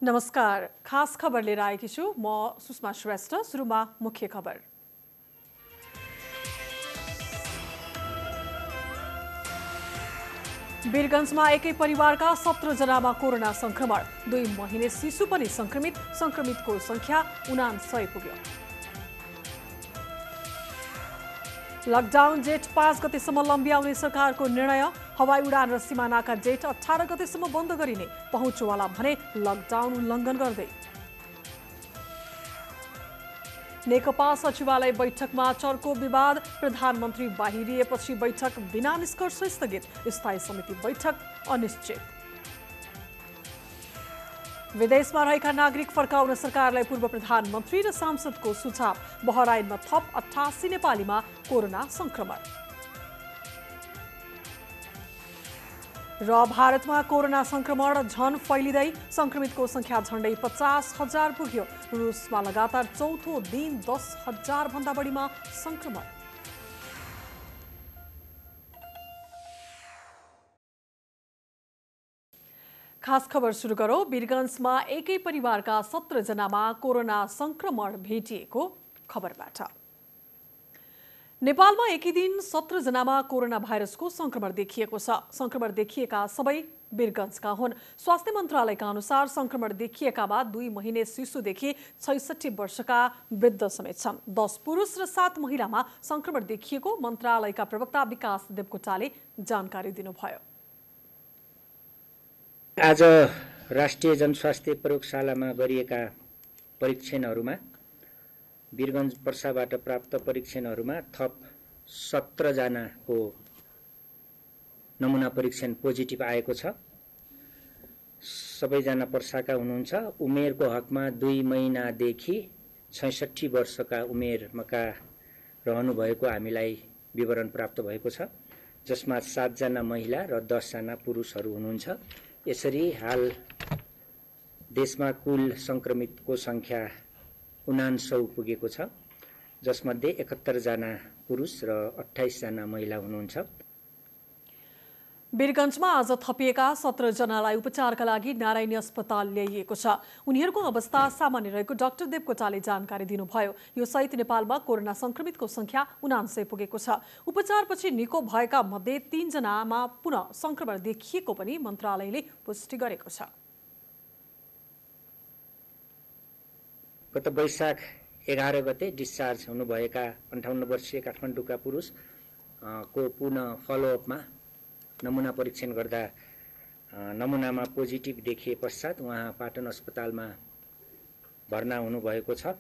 नमस्कार, खास खबर लिएर आएकी छु म सुषमा श्रेष्ठ। सुरुमा मुख्य खबर। वीरगञ्जमा एकै परिवारका 17 जनामा कोरोना संक्रमण, 2 महिने शिशु पनि संक्रमित, संक्रमितको संख्या 99 पुग्यो। लकडाउन जेठ 5 गतेसम्म लम्ब्याउने सरकारको निर्णय, हवाई उडान र सीमानाका जेठ 18 गतेसम्म बन्द गरिने, पहुँचवाला भने लकडाउन उल्लङ्घन गर्दै। नेकपा सचिवालय बैठकमा चर्को विवाद, प्रधानमन्त्री बाहिरिएपछि बैठक बिना निष्कर्ष स्थगित, स्थायी समिति बैठक अनिश्चित। विदेशमा रहेका नागरिक फर्काउन सरकारलाई पूर्व प्रधानमन्त्री र सांसदको सुझाव, बहराइनमा थप 88 नेपालीमा कोरोना संक्रमण। र भारतमा कोरोना संक्रमण झन फैलिँदै, संक्रमितको संख्या झण्डै 50,000 पुग्यो। रुसमा लगातार चौथो दिन 10,000 भन्दा बढीमा संक्रमण। खास खबर सुरु गरौं। वीरगञ्जमा एकै परिवारका 17 जनामा कोरोना संक्रमण भेटिएको खबरबाट। नेपालमा एकै दिन 17 जनामा कोरोना भाइरसको संक्रमण देखिएको छ। संक्रमण देखिएका सबै वीरगञ्जका हुन्। स्वास्थ्य मन्त्रालयका अनुसार संक्रमण देखिएकामा 2 महिने शिशुदेखि 66 वर्षका वृद्ध समेत छन्। 10 पुरुष र 7 महिलामा संक्रमण देखिएको मन्त्रालयका प्रवक्ता विकास देवकोटाले जानकारी दिनुभयो। आज राष्ट्रिय जनस्वास्थ्य प्रयोगशालामा गरिएका परीक्षणहरूमा वीरगञ्ज पर्साबाट प्राप्त परीक्षणहरूमा थप 17 जनाको नमुना परीक्षण पोजिटिभ आएको छ। सबैजना पर्साका हुनुहुन्छ। उमेरको हकमा 2 महिनादेखि 66 वर्षका उमेरका रहनुभएको हामीलाई विवरण प्राप्त भएको छ, जसमा 7 जना महिला र 10 जना पुरुषहरू हुनुहुन्छ। यसरी हाल देशमा कुल संक्रमितको संख्या 99 पुगेको छ, जसमध्ये 71 जना पुरुष र 28 जना महिला हुनुहुन्छ। वीरगञ्जमा आज थपिएका 17 जनालाई उपचारका लागि नारायणी अस्पताल ल्याइएको छ। उनीहरूको अवस्था सामान्य रहेको डाक्टर देवकोटाले जानकारी दिनुभयो। यो सहित नेपालमा कोरोना संक्रमितको संख्या 99 पुगेको छ। उपचारपछि निको भएका मध्ये 3 जनामा पुनः संक्रमण देखिएको पनि मन्त्रालयले पुष्टि गरेको छ। गत वैशाख 11 गते डिस्चार्ज हुनुभएका 58 वर्षीय काठमाडौँका पुरुष को पुनः फलोअपमा नमुना परीक्षण गर्दा नमुनामा पोजिटिभ देखिए पश्चात उहाँ पाटन अस्पतालमा भर्ना हुनुभएको छ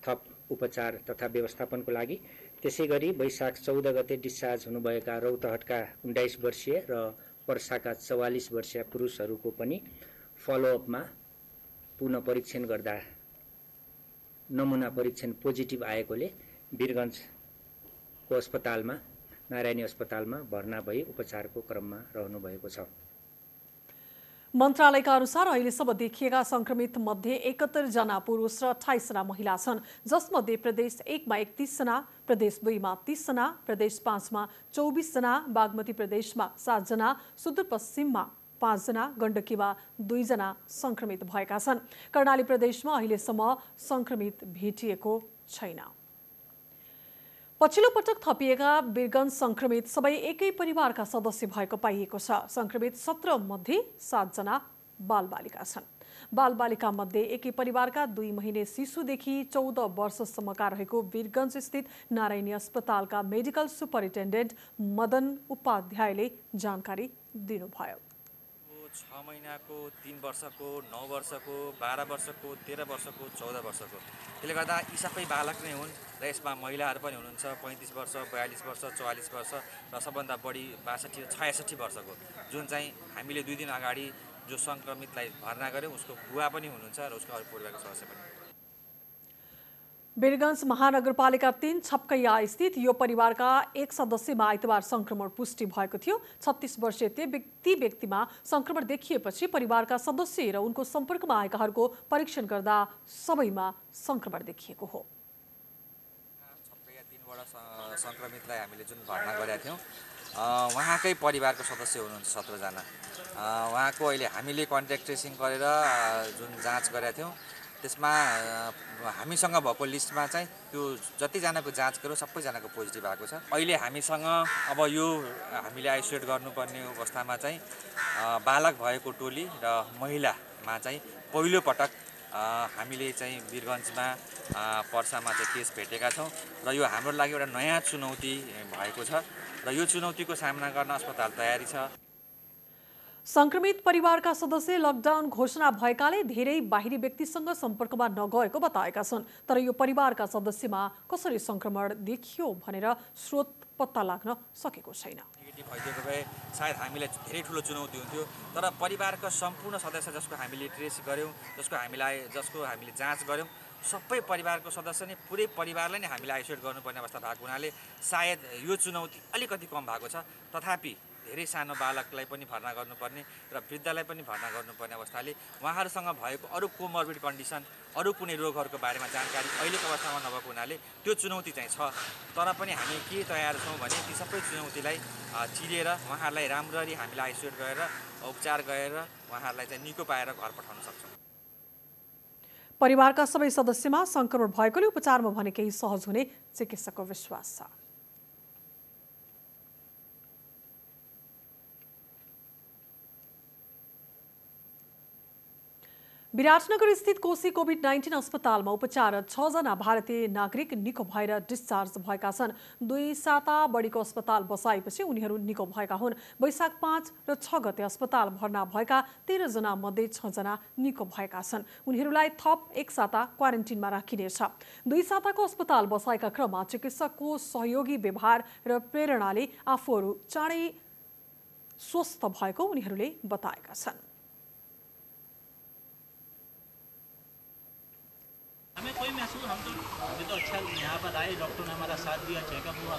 थप उपचार तथा व्यवस्थापनको लागि। त्यसैगरी वैशाख 14 गते डिस्चार्ज हुनुभएका रौतहटका 19 वर्षीय र पर्साका 44 वर्षीय पुरुषहरूको पनि फलोअपमा पुनः परीक्षण गर्दा नमुना परीक्षण पोजिटिभ आएकोले वीरगञ्जको अस्पतालमा नारायणी अस्पतालमा भर्ना भई उपचारको क्रममा रहनुभएको छ। मन्त्रालयका अनुसार अहिलेसम्म देखिएका संक्रमित मध्ये 71 जना पुरुष र 28 जना महिला छन्, जसमध्ये प्रदेश 1 मा 31 जना, प्रदेश 2 मा 30 जना, प्रदेश 5 मा 24 जना, बागमती प्रदेशमा 7 जना, सुदूरपश्चिममा 5 जना, गण्डकीमा 2 जना संक्रमित भएका छन्। कर्णाली प्रदेशमा अहिलेसम्म संक्रमित भेटिएको छैन। पछिल्लो पटक थपिएका वीरगञ्ज संक्रमित सबै एकै परिवारका सदस्य भएको पाइएको छ। संक्रमित 17 मध्ये 7 जना बालबालिका छन्। बालबालिका मध्ये एकै परिवारका 2 महिने शिशुदेखि 14 वर्षसम्मका रहेको वीरगञ्ज स्थित नारायणी अस्पतालका मेडिकल सुपरिन्टेन्डेन्ट मदन उपाध्यायले जानकारी दिनुभयो। 6 महिनाको, 3 वर्षको, 9 वर्षको, 12 वर्षको, 13 वर्षको, 14 वर्षको, त्यसले गर्दा यी सबै बालक नै हुन् र यसमा महिलाहरू पनि हुनुहुन्छ। 35 वर्ष, 42 वर्ष, 44 वर्ष र सबभन्दा बढी 62 66 वर्षको, जुन चाहिँ हामीले 2 दिन अगाडि जो संक्रमितलाई भर्ना गर्यौं उसको बुवा पनि हुनुहुन्छ र उसको अरू परिवारको सदस्य पनि। वीरगञ्ज महानगरपालिका 3 छपकैया स्थित यो परिवारका एक सदस्यमा आइतबार संक्रमण पुष्टि भएको थियो। 36 वर्षीय ती व्यक्तिमा संक्रमण देखिएपछि परिवारका सदस्य र उनको सम्पर्कमा आएकाहरूको परीक्षण गर्दा सबैमा संक्रमण देखिएको हो। छपकैया 3 वटा संक्रमितलाई हामीले जुन भर्ना गरेका थियौं उहाँकै परिवारको सदस्य हुनुहुन्छ 17 जना। उहाँको अहिले हामीले कन्ट्याक्ट ट्रेसिङ गरेर जुन जाँच गरेका थियौँ त्यसमा हामीसँग भएको लिस्टमा चाहिँ त्यो जतिजनाको जाँच गर्यो सबैजनाको पोजिटिभ आएको छ। अहिले हामीसँग अब यो हामीले आइसोलेट गर्नुपर्ने अवस्थामा चाहिँ बालक भएको टोली र महिलामा चाहिँ पहिलो पटक हामीले चाहिँ वीरगञ्जमा पर्सामा चाहिँ केस भेटेका छौँ र यो हाम्रो लागि एउटा नयाँ चुनौती भएको छ र यो चुनौतीको सामना गर्न अस्पताल तयारी छ। संक्रमित परिवारका सदस्य लकडाउन घोषणा भएकाले धेरै बाहिरी व्यक्तिसँग सम्पर्कमा नगएको बताएका छन्। तर यो परिवारका सदस्यमा कसरी संक्रमण देखियो भनेर स्रोत पत्ता लाग्न सकेको छैन। नेगेटिभ भइदिएको भए सायद हामीलाई धेरै ठुलो चुनौती हुन्थ्यो, तर परिवारका सम्पूर्ण सदस्य जसको हामीले ट्रेस गऱ्यौँ, जसको हामीले जाँच गऱ्यौँ, सबै परिवारको सदस्य नै पुरै परिवारलाई नै हामीले आइसोलेट गर्नुपर्ने अवस्था भएको हुनाले सायद यो चुनौती अलिकति कम भएको छ। तथापि धेरै सानो बालकलाई पनि भर्ना गर्नुपर्ने र वृद्धलाई पनि भर्ना गर्नुपर्ने अवस्थाले उहाँहरूसँग भएको अरू कोमर्बिड कन्डिसन, अरू कुनै रोगहरूको बारेमा जानकारी अहिलेको अवस्थामा नभएको हुनाले त्यो चुनौती चाहिँ छ। तर पनि हामी के तयार छौँ भने ती सबै चुनौतीलाई चिरेर उहाँहरूलाई राम्ररी हामीले आइसोलेट गरेर उपचार गरेर उहाँहरूलाई चाहिँ निको पाएर घर पठाउन सक्छौँ। परिवारका सबै सदस्यमा संक्रमण भएकोले उपचारमा भने केही सहज हुने चिकित्सकको विश्वास छ। विराटनगर स्थित कोशी कोभिड-19 अस्पतालमा उपचाररत 6 जना भारतीय नागरिक निको भएर डिस्चार्ज भएका छन्। 2 साता बढीको अस्पताल बसाएपछि उनीहरू निको भएका हुन्। वैशाख 5 र 6 गते अस्पताल भर्ना भएका 13 जना मध्ये 6 जना निको भएका छन्। उनीहरूलाई थप 1 साता क्वारेन्टिनमा राखिनेछ। 2 साताको अस्पताल बसाएका क्रममा चिकित्सकको सहयोगी व्यवहार र प्रेरणाले आफूहरू चाँडै स्वस्थ भएको उनीहरूले बताएका छन्। हमें कोई महसूस हमें तो अच्छा यहाँ पर आए, डॉक्टर ने हमारा साथ दिया, चेकअप हुआ।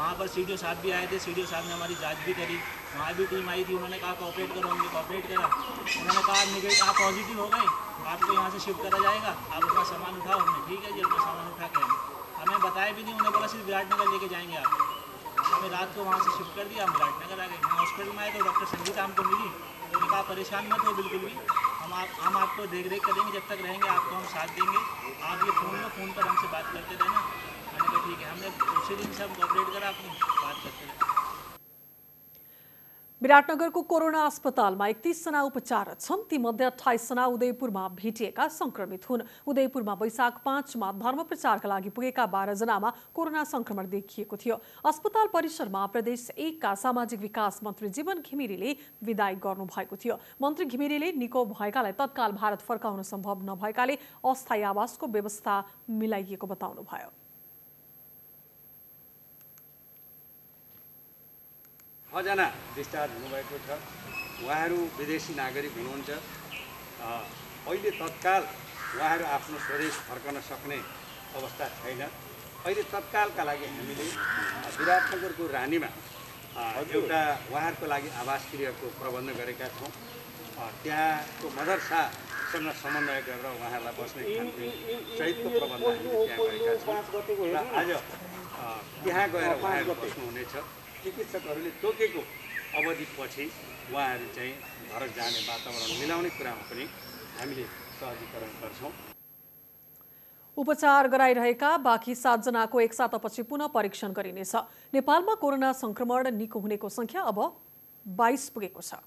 वहाँ पर सीडीओ साहब भी आए थे, सीडीओ साहब ने हमारी जांच भी करी। वहाँ भी टीम आई थी, उन्होंने कहा कोऑपरेट करो, हमने कोऑपरेट करा। उन्होंने कहा नेगेटिव आप पॉजिटिव हो गए, आपको यहाँ से शिफ्ट करा जाएगा, आप अपना सामान उठाओ। हमने ठीक है जी, अपना सामान उठा के हमें बताया भी नहीं, उन्होंने बोला सिर्फ विराटनगर लेके जाएंगे आप। हमें रात को वहाँ से शिफ्ट कर दिया, हम विराटनगर आ गए। यहाँ हॉस्पिटल में आए तो डॉक्टर संगीता हमको मिली, उन्होंने कहा परेशान मत हो बिल्कुल भी, हम आपको देख रेख करेंगे, जब तक रहेंगे आपको हम साथ देंगे। आप ये फ़ोन पर हमसे बात करते रहना। मैंने कहा ठीक है, हमने उसी दिन से हम कोऑपरेट करा, अपनी बात करते रहे। विराटनगरको कोरोना अस्पतालमा 31 जना उपचाररत छन्। तीमध्ये 28 जना उदयपुरमा भेटिएका संक्रमित हुन्। उदयपुरमा वैशाख 5 मा धर्म प्रचारका लागि पुगेका 12 जनामा कोरोना संक्रमण देखिएको थियो। अस्पताल परिसरमा प्रदेश 1 का सामाजिक विकास मन्त्री जीवन घिमिरेले विदाई गर्नुभएको थियो। मन्त्री घिमिरेले निको भएकालाई तत्काल भारत फर्काउन सम्भव नभएकाले अस्थायी आवासको व्यवस्था मिलाइएको बताउनुभयो। 6 जना डिस्चार्ज हुनुभएको छ। उहाँहरू विदेशी नागरिक हुनुहुन्छ। अहिले तत्काल उहाँहरू आफ्नो स्वदेश फर्कन सक्ने अवस्था छैन। अहिले तत्कालका लागि हामीले विराटनगरको रानीमा एउटा उहाँहरूको लागि आवास गृहको प्रबन्ध गरेका छौँ। त्यहाँको मदरसासँग समन्वय गरेर उहाँहरूलाई बस्ने खानपिन सहितको प्रबन्ध हामीले त्यहाँ गरेका छौँ र आज त्यहाँ गएर उहाँहरू बस्नुहुनेछ। चिकित्सकहरूले तोकेको अवधिपछि उहाँहरू चाहिँ घर जाने वातावरण मिलाउने कुरामा पनि हामीले सहजीकरण गर्छौँ। उपचार गराइरहेका बाँकी 7 जनाको 1 सातापछि पुनः परीक्षण गरिनेछ। नेपालमा कोरोना संक्रमण निको हुनेको संख्या अब 22 पुगेको छ।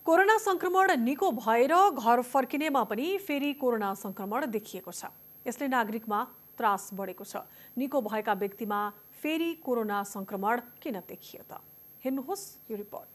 कोरोना संक्रमण निको भएर घर फर्किनेमा पनि फेरि कोरोना संक्रमण देखिएको छ। यसले नागरिकमा त्रास बढेको छ। निको भएका व्यक्तिमा फेरि कोरोना संक्रमण किन देखियो त? हेर्नुहोस् यो रिपोर्ट।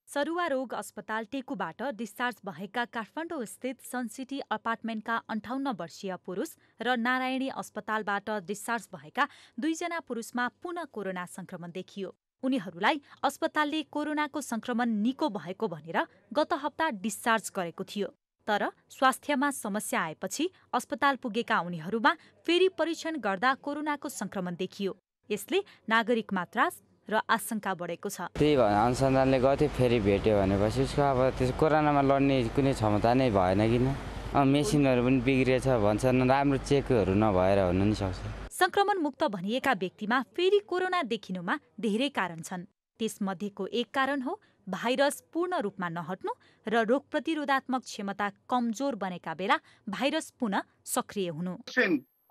सरुवा रोग अस्पताल टेकुबाट डिस्चार्ज भएका काठमाडौँ स्थित सनसिटी अपार्टमेन्टका 58 वर्षीय पुरुष र नारायणी अस्पतालबाट डिस्चार्ज भएका 2 जना पुरुषमा पुनः कोरोना संक्रमण देखियो। उनीहरूलाई अस्पतालले कोरोनाको संक्रमण निको भएको भनेर गत हप्ता डिस्चार्ज गरेको थियो। तर स्वास्थ्यमा समस्या आएपछि अस्पताल पुगेका उनीहरूमा फेरि परीक्षण गर्दा कोरोनाको संक्रमण देखियो। यसले नागरिकमा त्रास र आशंका बढेको छ। त्यही अनुसन्धानले गर्थ्यो, फेरि भेट्यो भनेपछि उसको अब त्यस कोरोनामा लड्ने कुनै क्षमता नै भएन किन? मेसिनहरू पनि बिग्रिएछ भन्छन्, राम्रो चेकहरू नभएर हुन नि सक्छ। संक्रमण मुक्त भनिएका व्यक्तिमा फेरि कोरोना देखिनुमा धेरै कारण छन्। त्यसमध्येको एक कारण हो भाइरस पूर्ण रूपमा नहट्नु र रोग प्रतिरोधात्मक क्षमता कमजोर बनेका बेला भाइरस पुनः सक्रिय हुनु।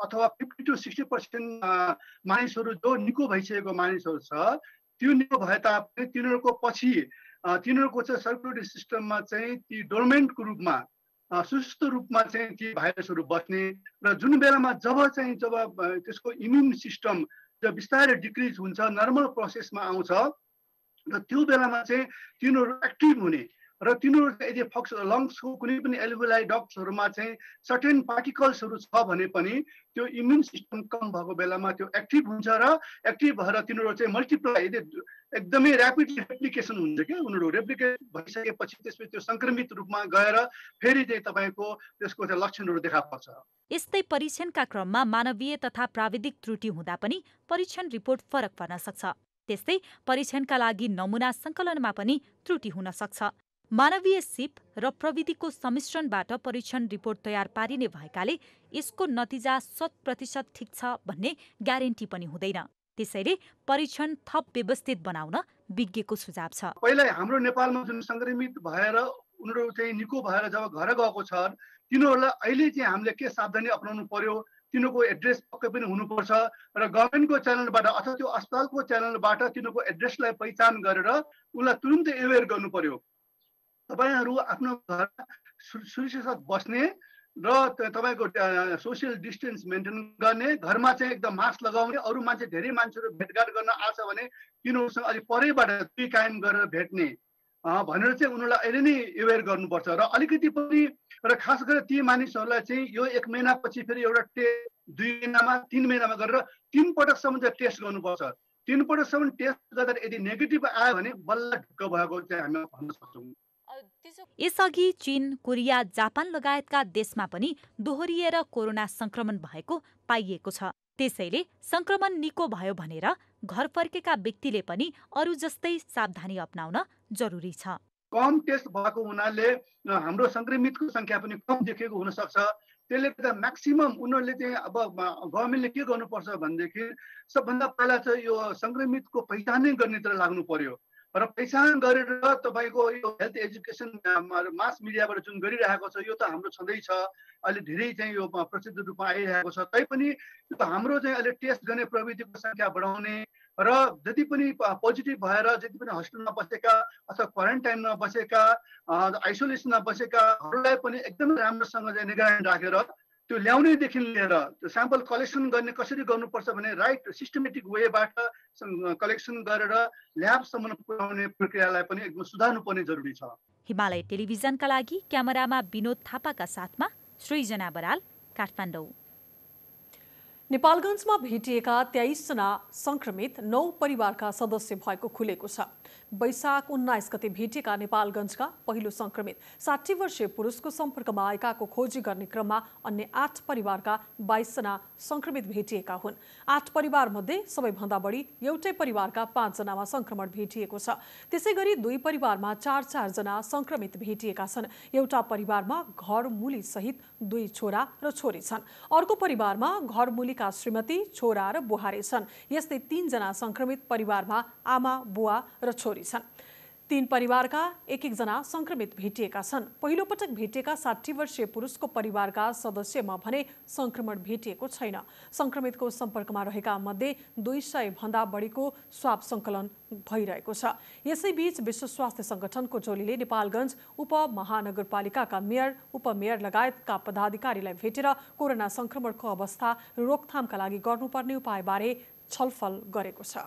अथवा 50 to 60% मानिसहरू जो निको भइसकेको मानिसहरू छ, त्यो निको भए तापनि तिनीहरूको पछि तिनीहरूको चाहिँ सर्कुलेटरी सिस्टममा चाहिँ ती डोर्मेन्टको रूपमा सुस्त रूपमा चाहिँ ती भाइरसहरू बस्ने र जुन बेलामा जब त्यसको इम्युन सिस्टम जब बिस्तारै डिक्रिज हुन्छ, नर्मल प्रोसेसमा आउँछ र त्यो बेलामा चाहिँ तिनीहरू एक्टिभ हुने र तिनीहरू यदि लङ्सको कुनै पनि एल्भोलाई डक्ट्सहरूमा चाहिँ सर्टेन पार्टिकल्सहरू छ भने पनि त्यो इम्युन सिस्टम कम भएको बेलामा त्यो एक्टिभ हुन्छ र एक्टिभ भएर तिनीहरू चाहिँ मल्टिप्लाई एकदमै ऱ्यापिड रेप्लिकेसन हुन्छ क्या। उनीहरू रेप्लिकेट भइसकेपछि त्यसपछि त्यो सङ्क्रमित रूपमा गएर फेरि चाहिँ तपाईँको त्यसको चाहिँ लक्षणहरू देखा पर्छ। यस्तै परीक्षणका क्रममा मानवीय तथा प्राविधिक त्रुटि हुँदा पनि परीक्षण रिपोर्ट फरक पर्न सक्छ। त्यस्तै परीक्षणका लागि नमुना सङ्कलनमा पनि त्रुटि हुन सक्छ। मानवीय सिप र प्रविधिको सम्मिश्रणबाट परीक्षण रिपोर्ट तयार पारिने भएकाले यसको नतिजा 100% ठिक छ भन्ने ग्यारेन्टी पनि हुँदैन। त्यसैले परीक्षण थप व्यवस्थित बनाउन विज्ञको सुझाव छ। पहिला हाम्रो नेपालमा जुन सङ्क्रमित भएर उनीहरू चाहिँ निको भएर जब घर गएको छ, तिनीहरूलाई अहिले चाहिँ हामीले के सावधानी अपनाउनु पर्यो, तिनीहरूको एड्रेस पक्कै पनि हुनुपर्छ र गभर्मेन्टको च्यानलबाट अथवा त्यो अस्पतालको च्यानलबाट तिनीहरूको एड्रेसलाई पहिचान गरेर उनलाई तुरुन्तै एवेयर गर्नु पर्यो। तपाईँहरू आफ्नो घर सुरक्षित बस्ने र तपाईँको सोसियल डिस्टेन्स मेन्टेन गर्ने, घरमा चाहिँ एकदम मास्क लगाउने, अरू मान्छे धेरै मान्छेहरू भेटघाट गर्न आछ भने तिनीहरूसँग अलिक परैबाट दुरी कायम गरेर भेट्ने भनेर चाहिँ उनीहरूलाई अहिले नै एवेयर गर्नुपर्छ। र अलिकति पनि र खास गरेर ती मानिसहरूलाई चाहिँ यो 1 महिनापछि फेरि एउटा 2 महिनामा 3 महिनामा गरेर 3 पटकसम्म चाहिँ टेस्ट गर्नुपर्छ। 3 पटकसम्म टेस्ट गर्दा यदि नेगेटिभ आयो भने बल्ल ढुक्क भएको चाहिँ हामी भन्न सक्छौँ। यसअघि चीन, कोरिया, जापान लगायतका देशमा पनि दोहोरिएर कोरोना संक्रमण भएको पाइएको छ। त्यसैले संक्रमण निको भयो भनेर घर फर्केका व्यक्तिले पनि अरू जस्तै सावधानी अपनाउन जरुरी छ। कम टेस्ट भएको हुनाले हाम्रो संक्रमितको संख्या पनि कम देखेको हुन सक्छ। त्यसले गर्दा म्याक्सिमम उनीहरूले चाहिँ अब गभर्मेन्टले के गर्नुपर्छ भनेदेखि सबभन्दा पहिला चाहिँ यो संक्रमितको पहिचानै गर्नेतिर लाग्नु पर्यो र पहिचान गरेर तपाईँको यो हेल्थ एजुकेसन मास मिडियाबाट जुन गरिरहेको छ यो त हाम्रो छँदैछ, अहिले धेरै चाहिँ यो प्रसिद्ध रूपमा आइरहेको छ। तैपनि हाम्रो चाहिँ अहिले टेस्ट गर्ने प्रविधिको सङ्ख्या बढाउने र जति पनि पोजिटिभ भएर जति पनि हस्पिटलमा बसेका अथवा क्वारेन्टाइनमा बसेका आइसोलेसनमा बसेकाहरूलाई पनि एकदमै राम्रोसँग चाहिँ निगरानी राखेर त्यो ल्याउनेदेखि लिएर त्यो स्याम्पल कलेक्सन गर्ने कसरी गर्नुपर्छ भने राइट सिस्टमेटिक वेबाट कलेक्सन गरेर ल्याबसम्म पुर्याउने प्रक्रियालाई पनि एकदम सुधार्नुपर्ने जरुरी छ। हिमालय टेलिभिजनका लागि क्यामेरामा विनोद थापाका साथमा सृजना बराल, काठमाडौँ। नेपालगञ्जमा भेटिएका 23 जना संक्रमित 9 परिवारका सदस्य भएको खुलेको छ। वैशाख 19 गते भेटिएका नेपालगञ्जका पहिलो संक्रमित 60 वर्षीय पुरुषको सम्पर्कमा आएकाको खोजी गर्ने क्रममा अन्य 8 परिवारका 22 जना संक्रमित भेटिएका हुन्। 8 परिवारमध्ये सबैभन्दा बढी एउटै परिवारका 5 जनामा संक्रमण भेटिएको छ। त्यसैगरी 2 परिवारमा 4 जना संक्रमित भेटिएका छन्। एउटा परिवारमा घरमुली सहित 2 छोरा र छोरी छन्। अर्को परिवारमा घरमुलीका श्रीमती, छोरा र बुहारी छन्। यस्तै 3 जना संक्रमित परिवारमा आमा, बुवा र छोरी छन्। 3 परिवारका 1 जना संक्रमित भेटिएका छन्। पहिलो पटक भेटिएका 60 वर्षीय पुरुषको परिवारका सदस्यमा भने संक्रमण भेटिएको छैन। संक्रमितको सम्पर्कमा रहेका मध्ये 200 भन्दा बढीको स्वाब संकलन भइरहेको छ। यसैबीच विश्व स्वास्थ्य संगठनको टोलीले नेपालगञ्ज उपमहानगरपालिकाका मेयर, उपमेयर लगायतका पदाधिकारीलाई भेटेर कोरोना संक्रमणको अवस्था रोकथामका लागि गर्नुपर्ने उपायबारे छलफल गरेको छ।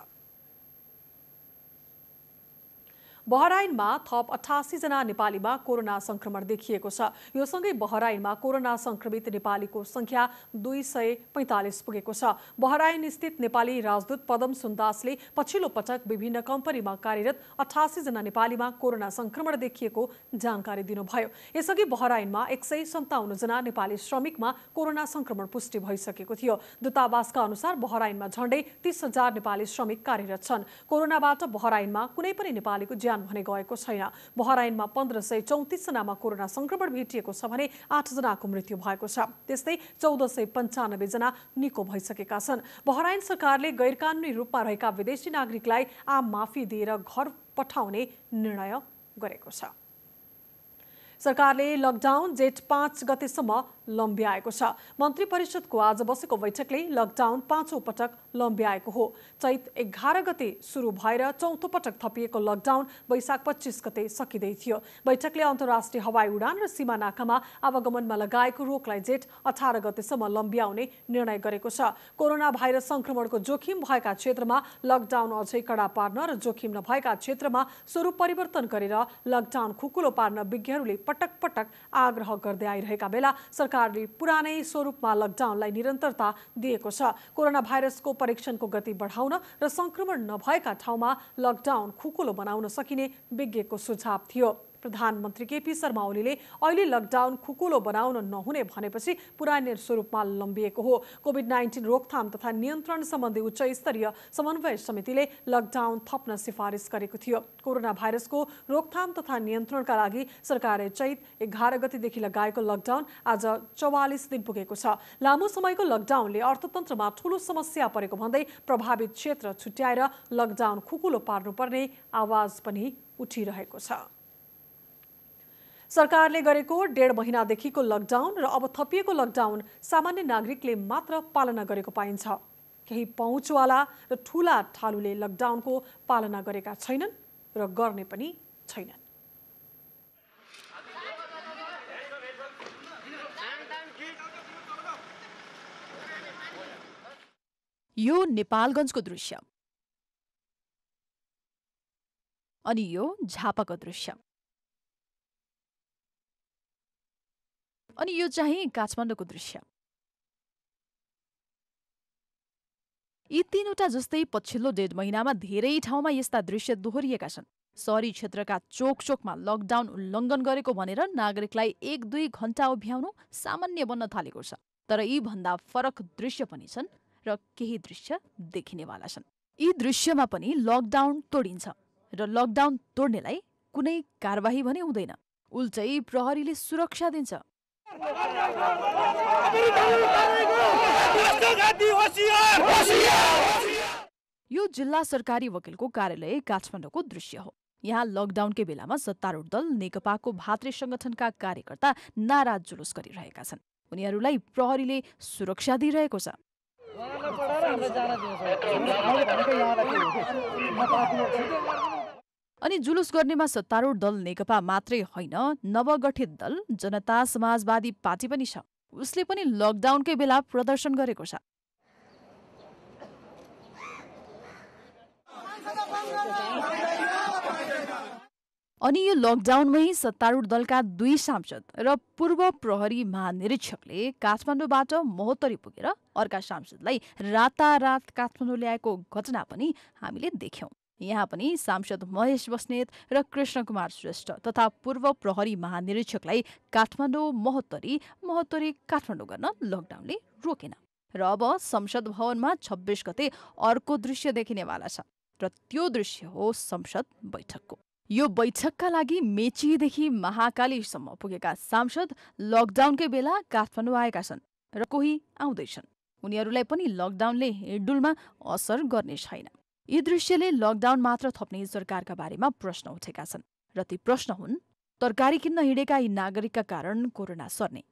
बहराइनमा थप 88 जना नेपालीमा कोरोना संक्रमण देखिएको छ। यो सँगै बहराइनमा कोरोना संक्रमित नेपालीको संख्या 245 पुगेको छ। बहराइन स्थित नेपाली राजदूत पदम सुन्दासले पछिल्लो पटक विभिन्न कम्पनीमा कार्यरत 88 जना नेपालीमा कोरोना संक्रमण देखिएको जानकारी दिनुभयो। यसअघि बहराइनमा 157 जना नेपाली श्रमिकमा कोरोना संक्रमण पुष्टि भइसकेको थियो। दूतावासका अनुसार बहराइनमा झण्डै 30,000 नेपाली श्रमिक कार्यरत छन्। कोरोनाबाट बहराइनमा कुनै पनि नेपालीको ज्यान भने गएको छैन। बहराइनमा 1534 जनामा कोरोना संक्रमण भेटिएको छ भने 8 जनाको मृत्यु भएको छ। त्यस्तै 1495 जना निको भइसकेका छन्। बहराइन सरकारले गैरकानुनी रूपमा रहेका विदेशी नागरिकलाई आम माफी दिएर घर पठाउने निर्णय गरेको छ। सरकारले लकडाउन जेठ 5 गतेसम्म लम्ब्याएको छ। मन्त्री परिषदको आज बसेको बैठकले लकडाउन 5औं पटक लम्ब्याएको हो। चैत 11 गते सुरु भएर 4औं पटक थपिएको लकडाउन वैशाख 25 गते सकिँदै थियो। बैठकले अन्तर्राष्ट्रिय हवाई उडान र सीमा नाकामा आवागमनमा लगाएको रोकलाई जेठ 18 गतेसम्म लम्ब्याउने निर्णय गरेको छ। कोरोना भाइरस संक्रमणको जोखिम भएका क्षेत्रमा लकडाउन अझै कडा पार्न र जोखिम नभएका क्षेत्रमा स्वरूप परिवर्तन गरेर लकडाउन खुकुलो पार्न विज्ञहरूले पटक पटक आग्रह गर्दै आइरहेका बेला सरकारले पुरानै स्वरूपमा लकडाउनलाई निरन्तरता दिएको छ। कोरोना भाइरसको परीक्षणको गति बढाउन र संक्रमण नभएका ठाउँमा लकडाउन खुकुलो बनाउन सकिने विज्ञको सुझाव थियो। प्रधानमन्त्री केपी शर्मा ओलीले अहिले लकडाउन खुकुलो बनाउन नहुने भनेपछि पुरानै स्वरूपमा लम्बिएको हो। कोभिड-19 रोकथाम तथा नियन्त्रण सम्बन्धी उच्च स्तरीय समन्वय समितिले लकडाउन थप्न सिफारिस गरेको थियो। कोरोना भाइरसको रोकथाम तथा नियन्त्रणका लागि सरकारले चैत 11 गतेदेखि लगाएको लकडाउन आज 44 दिन पुगेको छ। लामो समयको लकडाउनले अर्थतन्त्रमा ठूलो समस्या परेको भन्दै प्रभावित क्षेत्र छुट्याएर लकडाउन खुकुलो पार्नुपर्ने आवाज पनि उठिरहेको छ। सरकारले गरेको 1.5 महिनादेखिको लकडाउन र अब थपिएको लकडाउन सामान्य नागरिकले मात्र पालना गरेको पाइन्छ। केही पहुँचवाला र ठूला ठालुले लकडाउनको पालना गरेका छैनन् र गर्ने पनि छैनन्। यो नेपालगञ्जको दृश्य अनि यो झापाको दृश्य अनि यो चाहिँ काठमाडौँको दृश्य। यी तीनवटा जस्तै पछिल्लो 1.5 महिनामा धेरै ठाउँमा यस्ता दृश्य दोहोरिएका छन्। शहरी क्षेत्रका चोक-चोकमा लकडाउन उल्लङ्घन गरेको भनेर नागरिकलाई 1-2 घण्टा उभ्याउनु सामान्य बन्न थालेको छ। तर यी भन्दा फरक दृश्य पनि छन् र केही दृश्य देखिनेवाला छन्। यी दृश्यमा पनि लकडाउन तोडिन्छ र लकडाउन तोड्नेलाई कुनै कारबाही भने हुँदैन। उल्टै प्रहरीले सुरक्षा दिन्छ। यो जिल्ला सरकारी वकिलको कार्यालय काठमाडौँको दृश्य हो। यहाँ लकडाउनकै बेलामा सत्तारूढ दल नेकपाको भातृ संगठनका कार्यकर्ता नारा जुलुस गरिरहेका छन्। उनीहरूलाई प्रहरीले सुरक्षा दिइरहेको छ। अनि जुलुस गर्नेमा सत्तारूढ दल नेकपा मात्रै होइन, नवगठित दल जनता समाजवादी पार्टी पनि छ। उसले पनि लकडाउनकै बेला प्रदर्शन गरेको छ। अनि यो लकडाउनमै सत्तारूढ दलका 2 सांसद र पूर्व प्रहरी महानिरीक्षकले काठमाडौँबाट महोत्तरी पुगेर अर्का सांसदलाई रातारात काठमाडौँ ल्याएको घटना पनि हामीले देख्यौं। यहाँ पनि सांसद महेश बस्नेत र कृष्ण कुमार श्रेष्ठ तथा पूर्व प्रहरी महानिरीक्षकलाई काठमाडौँ महोत्तरी काठमाडौँ गर्न लकडाउनले रोकेन। र अब संसद भवनमा 26 गते अर्को दृश्य देखिनेवाला छ र त्यो दृश्य हो संसद बैठकको। यो बैठकका लागि मेचीदेखि महाकालीसम्म पुगेका सांसद लकडाउनकै बेला काठमाडौँ आएका छन् र कोही आउँदैछन्। उनीहरूलाई पनि लकडाउनले हिँडडुलमा असर गर्ने छैन। यी दृश्यले लकडाउन मात्र थप्ने सरकारका बारेमा प्रश्न उठेका छन् र ती प्रश्न हुन्: तरकारी किन्न हिँडेका यी नागरिकका कारण कोरोना सर्ने,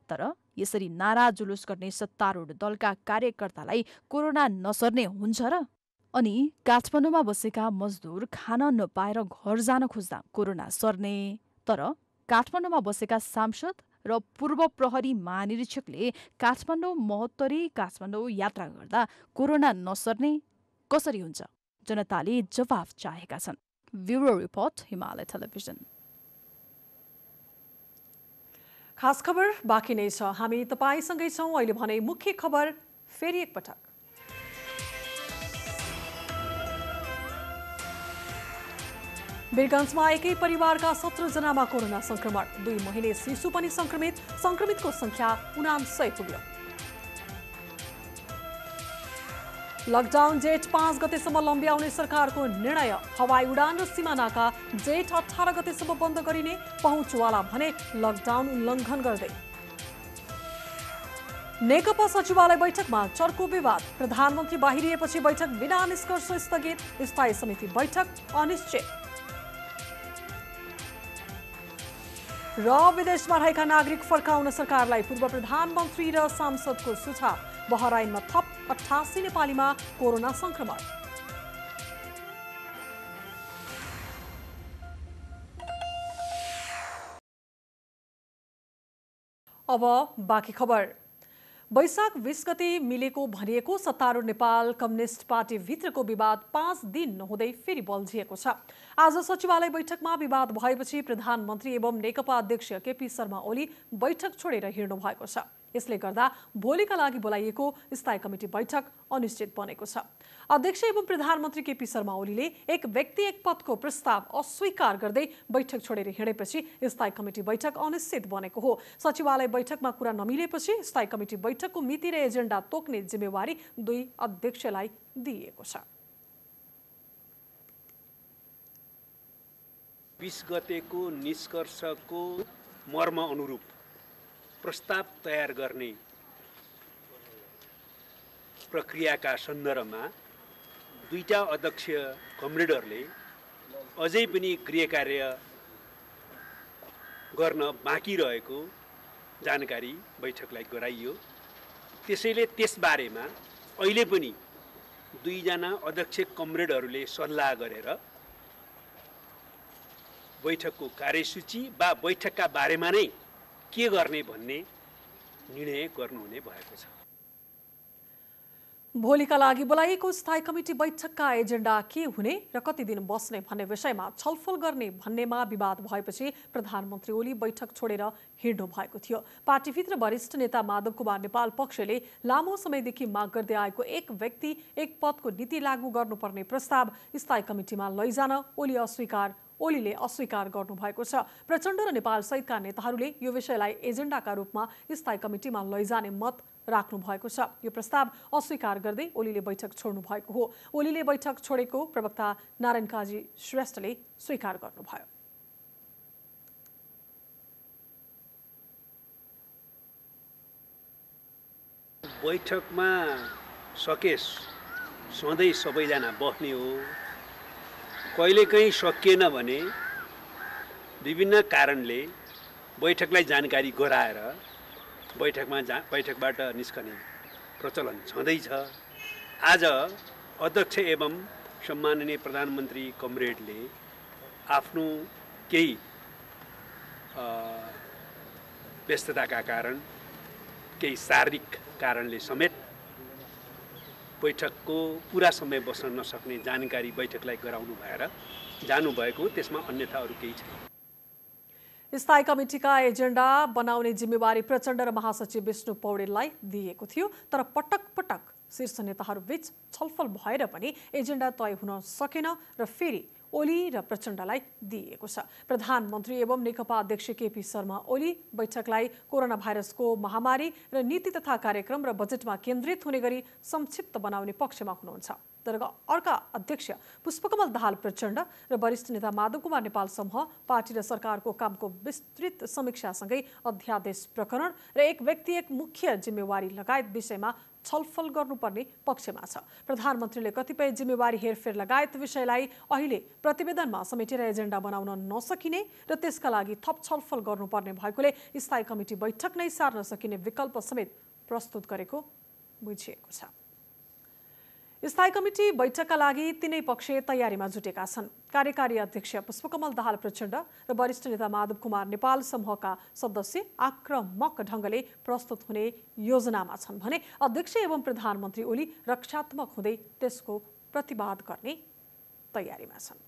तर यसरी नारा जुलुस गर्ने सत्तारूढ दलका कार्यकर्तालाई कोरोना नसर्ने हुन्छ र? अनि काठमाडौँमा बसेका मजदुर खान नपाएर घर जान खोज्दा कोरोना सर्ने, तर काठमाडौँमा बसेका सांसद र पूर्व प्रहरी महानिरीक्षकले काठमाडौँ महोत्तरी काठमाडौँ यात्रा गर्दा कोरोना नसर्ने कसरी हुन्छ? जनताले जवाफ चाहेका छन्। Bureau report, Himalaya television. खास खबर बाँकी नै छ। हामी तपाईसँगै छौँ। अहिले भने मुख्य खबर फेरि एकपटक। वीरगञ्जमा एकै परिवारका 17 जनामा कोरोना संक्रमण। 2 महिने शिशु पनि संक्रमितको संख्या 99 पुग्यो। लकडाउन जेठ 5 गतेसम्म लम्ब्याउने सरकारको निर्णय। हवाई उडान र सीमानाका जेठ 18 गतेसम्म बन्द गरिने पहुँचवाला भने लकडाउन उल्लङ्घन गर्दै। नेकपा सचिवालय बैठकमा चर्को विवाद। प्रधानमन्त्री बाहिरिएपछि बैठक बिना निष्कर्ष स्थगित। स्थायी समिति बैठक अनिश्चित। र विदेशमा रहेका नागरिक फर्काउन सरकारलाई पूर्व प्रधानमन्त्री र सांसदको सुझाव। बहराइनमा थप 88 नेपालीमा कोरोना संक्रमण। अब बाँकी खबर। वैशाख 20 गते मिलेको भनिएको सत्तारूढ नेपाल कम्युनिस्ट पार्टी भित्रको विवाद 5 दिन नहुँदै फेरि बल्झिएको छ। आज सचिवालय बैठकमा विवाद भएपछि प्रधानमन्त्री एवं नेकपा अध्यक्ष केपी शर्मा ओली बैठक छोडेर हिँड्नु भएको छ। यसले गर्दा भोलिका लागि बोलाइएको स्थायी कमिटी बैठक अनिश्चित बनेको छ। अध्यक्ष एवं प्रधानमन्त्री केपी शर्मा ओलीले एक व्यक्ति एक पदको प्रस्ताव अस्वीकार गर्दै बैठक छोडेर हिँडेपछि स्थायी कमिटी बैठक अनिश्चित बनेको हो। सचिवालय बैठकमा कुरा नमिलेपछि स्थायी कमिटी बैठकको मिति र एजेन्डा तोक्ने जिम्मेवारी दुई अध्यक्षलाई दिइएको छ। 20 गतेको निष्कर्षको मर्म अनुरूप प्रस्ताव तयार गर्ने प्रक्रियाका सन्दर्भमा दुईटा अध्यक्ष कमरेडरले अझै पनि गृह कार्य गर्न बाँकी रहेको जानकारी बैठकलाई गराइयो। त्यसैले त्यसबारेमा अहिले पनि दुईजना अध्यक्ष कमरेडहरूले सल्लाह गरेर बैठकको कार्यसूची वा बैठकका बारेमा नै के गर्ने भन्ने निर्णय गर्नुहुने भएको छ। भोलिका लागि बोलाइएको स्थायी कमिटी बैठकका एजेन्डा के हुने र कति दिन बस्ने भन्ने विषयमा छलफल गर्ने भन्नेमा विवाद भएपछि प्रधानमन्त्री ओली बैठक छोडेर हिँड्नु भएको थियो। पार्टीभित्र वरिष्ठ नेता माधव कुमार नेपाल पक्षले लामो समयदेखि माग गर्दै आएको एक व्यक्ति एक पदको नीति लागू गर्नुपर्ने प्रस्ताव स्थायी कमिटीमा लैजान ओलीले अस्वीकार गर्नुभएको छ। प्रचण्ड र नेपाल सहितका नेताहरूले यो विषयलाई एजेन्डाका रूपमा स्थायी कमिटीमा लैजाने मत राख्नु भएको छ। यो प्रस्ताव अस्वीकार गर्दै ओलीले बैठक छोड्नु भएको हो। ओलीले बैठक छोडेको प्रवक्ता नारायण काजी श्रेष्ठले स्वीकार गर्नुभयो। बैठकमा सकेस सधैँ सबैजना बस्ने हो। कहिलेकाहीँ सकिएन भने विभिन्न कारणले बैठकलाई जानकारी गराएर बैठकबाट निस्कने प्रचलन छँदैछ। आज अध्यक्ष एवं सम्माननीय प्रधानमन्त्री कमरेडले आफ्नो केही व्यस्तताका कारण केही शारीरिक कारणले समेत बैठकको पुरा समय बस्न नसक्ने जानकारी बैठकलाई गराउनु भएर जानुभएको। त्यसमा अन्यथा अरू केही छैन। स्थायी कमिटीका एजेन्डा बनाउने जिम्मेवारी प्रचण्ड र महासचिव विष्णु पौडेललाई दिएको थियो। तर पटक पटक शीर्ष नेताहरूबीच छलफल भएर पनि एजेन्डा तय हुन सकेन र फेरि ओली र प्रचण्डलाई दिइएको छ। प्रधानमन्त्री एवं नेकपा अध्यक्ष केपी शर्मा ओली बैठकलाई कोरोना भाइरसको महामारी र नीति तथा कार्यक्रम र बजेटमा केन्द्रित हुने गरी संक्षिप्त बनाउने पक्षमा हुनुहुन्छ। तर अर्का अध्यक्ष पुष्पकमल दाहाल प्रचण्ड र वरिष्ठ नेता माधव कुमार नेपाल समूह पार्टी र सरकारको कामको विस्तृत समीक्षासँगै अध्यादेश प्रकरण र एक व्यक्ति एक मुख्य जिम्मेवारी लगायत विषयमा छलफल गर्नुपर्ने पक्षमा छ। प्रधानमन्त्रीले कतिपय जिम्मेवारी हेरफेर लगायत विषयलाई अहिले प्रतिवेदनमा समेटेर एजेन्डा बनाउन नसकिने र त्यसका लागि थप छलफल गर्नुपर्ने भएकोले स्थायी कमिटी बैठक नै सार्न सकिने विकल्प समेत प्रस्तुत गरेको बुझिएको छ। स्थायी कमिटी बैठकका लागि तीनै पक्ष तयारीमा जुटेका छन्। कार्यकारी अध्यक्ष पुष्पकमल दाहाल प्रचण्ड र वरिष्ठ नेता माधव कुमार नेपाल समूहका सदस्य आक्रामक ढङ्गले प्रस्तुत हुने योजनामा छन् भने अध्यक्ष एवं प्रधानमन्त्री ओली रक्षात्मक हुँदै त्यसको प्रतिवाद गर्ने तयारीमा छन्।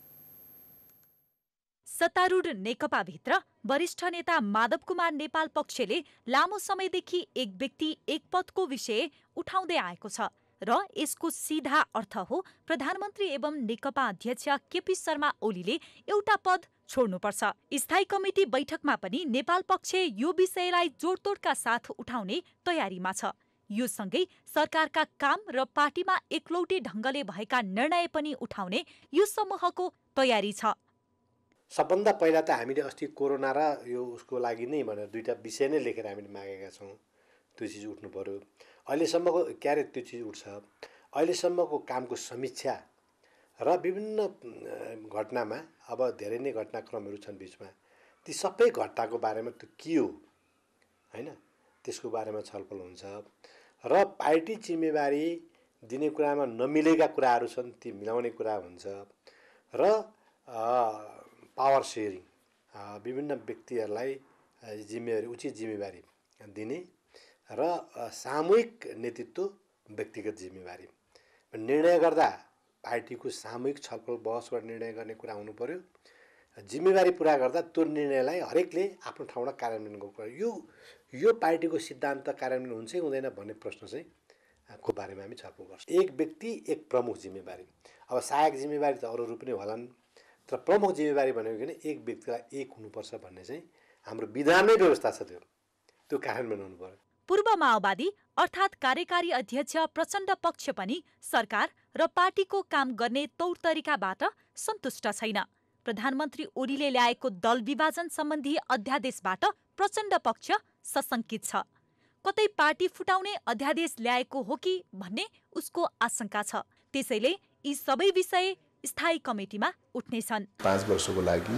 सत्तारूढ नेकपाभित्र वरिष्ठ नेता माधव कुमार नेपाल पक्षले लामो समयदेखि एक व्यक्ति एक पदको विषय उठाउँदै आएको छ र यसको सीधा अर्थ हो प्रधानमन्त्री एवं नेकपा अध्यक्ष केपी शर्मा ओलीले एउटा पद छोड्नुपर्छ। स्थायी कमिटी बैठकमा पनि नेपाल पक्ष यो विषयलाई जोडतोडका साथ उठाउने तयारीमा छ। यो सँगै सरकारका काम र पार्टीमा एकलौटी ढङ्गले भएका निर्णय पनि उठाउने यो समूहको तयारी छ। सबभन्दा पहिला त हामीले अस्ति कोरोना र यो उसको लागि नै भनेर दुईटा विषय नै लेखेर हामीले मागेका छौँ। त्यो चिज उठ्नु पर्यो। अहिलेसम्मको क्यारे त्यो चिज उठ्छ। अहिलेसम्मको कामको समीक्षा र विभिन्न घटनामा अब धेरै नै घटनाक्रमहरू छन् बिचमा, ती सबै घटनाको बारेमा त्यो के हो हैन, त्यसको बारेमा छलफल हुन्छ र पार्टी जिम्मेवारी दिने कुरामा नमिलेका कुराहरू छन्, ती मिलाउने कुरा हुन्छ र पावर सेयरिङ, विभिन्न व्यक्तिहरूलाई जिम्मेवारी उचित जिम्मेवारी दिने र सामूहिक नेतृत्व व्यक्तिगत जिम्मेवारी निर्णय गर्दा पार्टीको सामूहिक छलफल बहस गरेर निर्णय गर्ने कुरा हुनु पर्यो। जिम्मेवारी पुरा गर्दा त्यो निर्णयलाई हरेकले आफ्नो ठाउँमा कार्यान्वयन गर्नु। यो पार्टीको सिद्धान्त कार्यान्वयन हुन्छ कि हुँदैन भन्ने प्रश्न चाहिँ को बारेमा हामी छलफल गर्छौँ। एक व्यक्ति एक प्रमुख जिम्मेवारी, अब सहायक जिम्मेवारी त अरूहरू पनि होलान्, तर प्रमुख जिम्मेवारी भनेको किन एक व्यक्तिलाई एक हुनुपर्छ भन्ने चाहिँ हाम्रो विधानमै व्यवस्था छ। त्यो कार्यान्वयन हुनु पर्यो। पूर्व माओवादी अर्थात् कार्यकारी अध्यक्ष प्रचण्ड पक्ष पनि सरकार र पार्टीको काम गर्ने तौर तरिकाबाट सन्तुष्ट छैन। प्रधानमन्त्री ओलीले ल्याएको दल विभाजन सम्बन्धी अध्यादेशबाट प्रचण्ड पक्ष सशङ्कित छ। कतै पार्टी फुटाउने अध्यादेश ल्याएको हो कि भन्ने उसको आशंका छ। त्यसैले यी सबै विषय स्थायी कमिटीमा उठ्नेछन्। 5 वर्षको लागि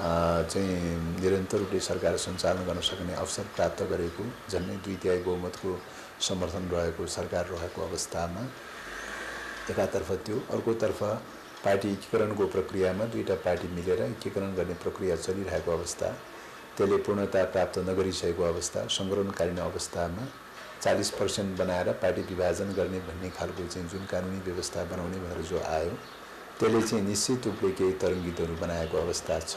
चाहिँ निरन्तर रूपले सरकार सञ्चालन गर्न सक्ने अवसर प्राप्त गरेको, झन्डै 2/3 बहुमतको समर्थन रहेको सरकार रहेको अवस्थामा एकातर्फ त्यो, अर्कोतर्फ पार्टी एकीकरणको प्रक्रियामा दुईटा पार्टी मिलेर एकीकरण गर्ने प्रक्रिया चलिरहेको अवस्था, त्यसले पूर्णता प्राप्त नगरिसकेको अवस्था, सङ्कलनकालीन अवस्थामा 40% बनाएर पार्टी विभाजन गर्ने भन्ने खालको चाहिँ जुन कानुनी व्यवस्था बनाउने भनेर जो आयो, त्यसले चाहिँ निश्चित रूपले केही तरङ्गितहरू बनाएको अवस्था छ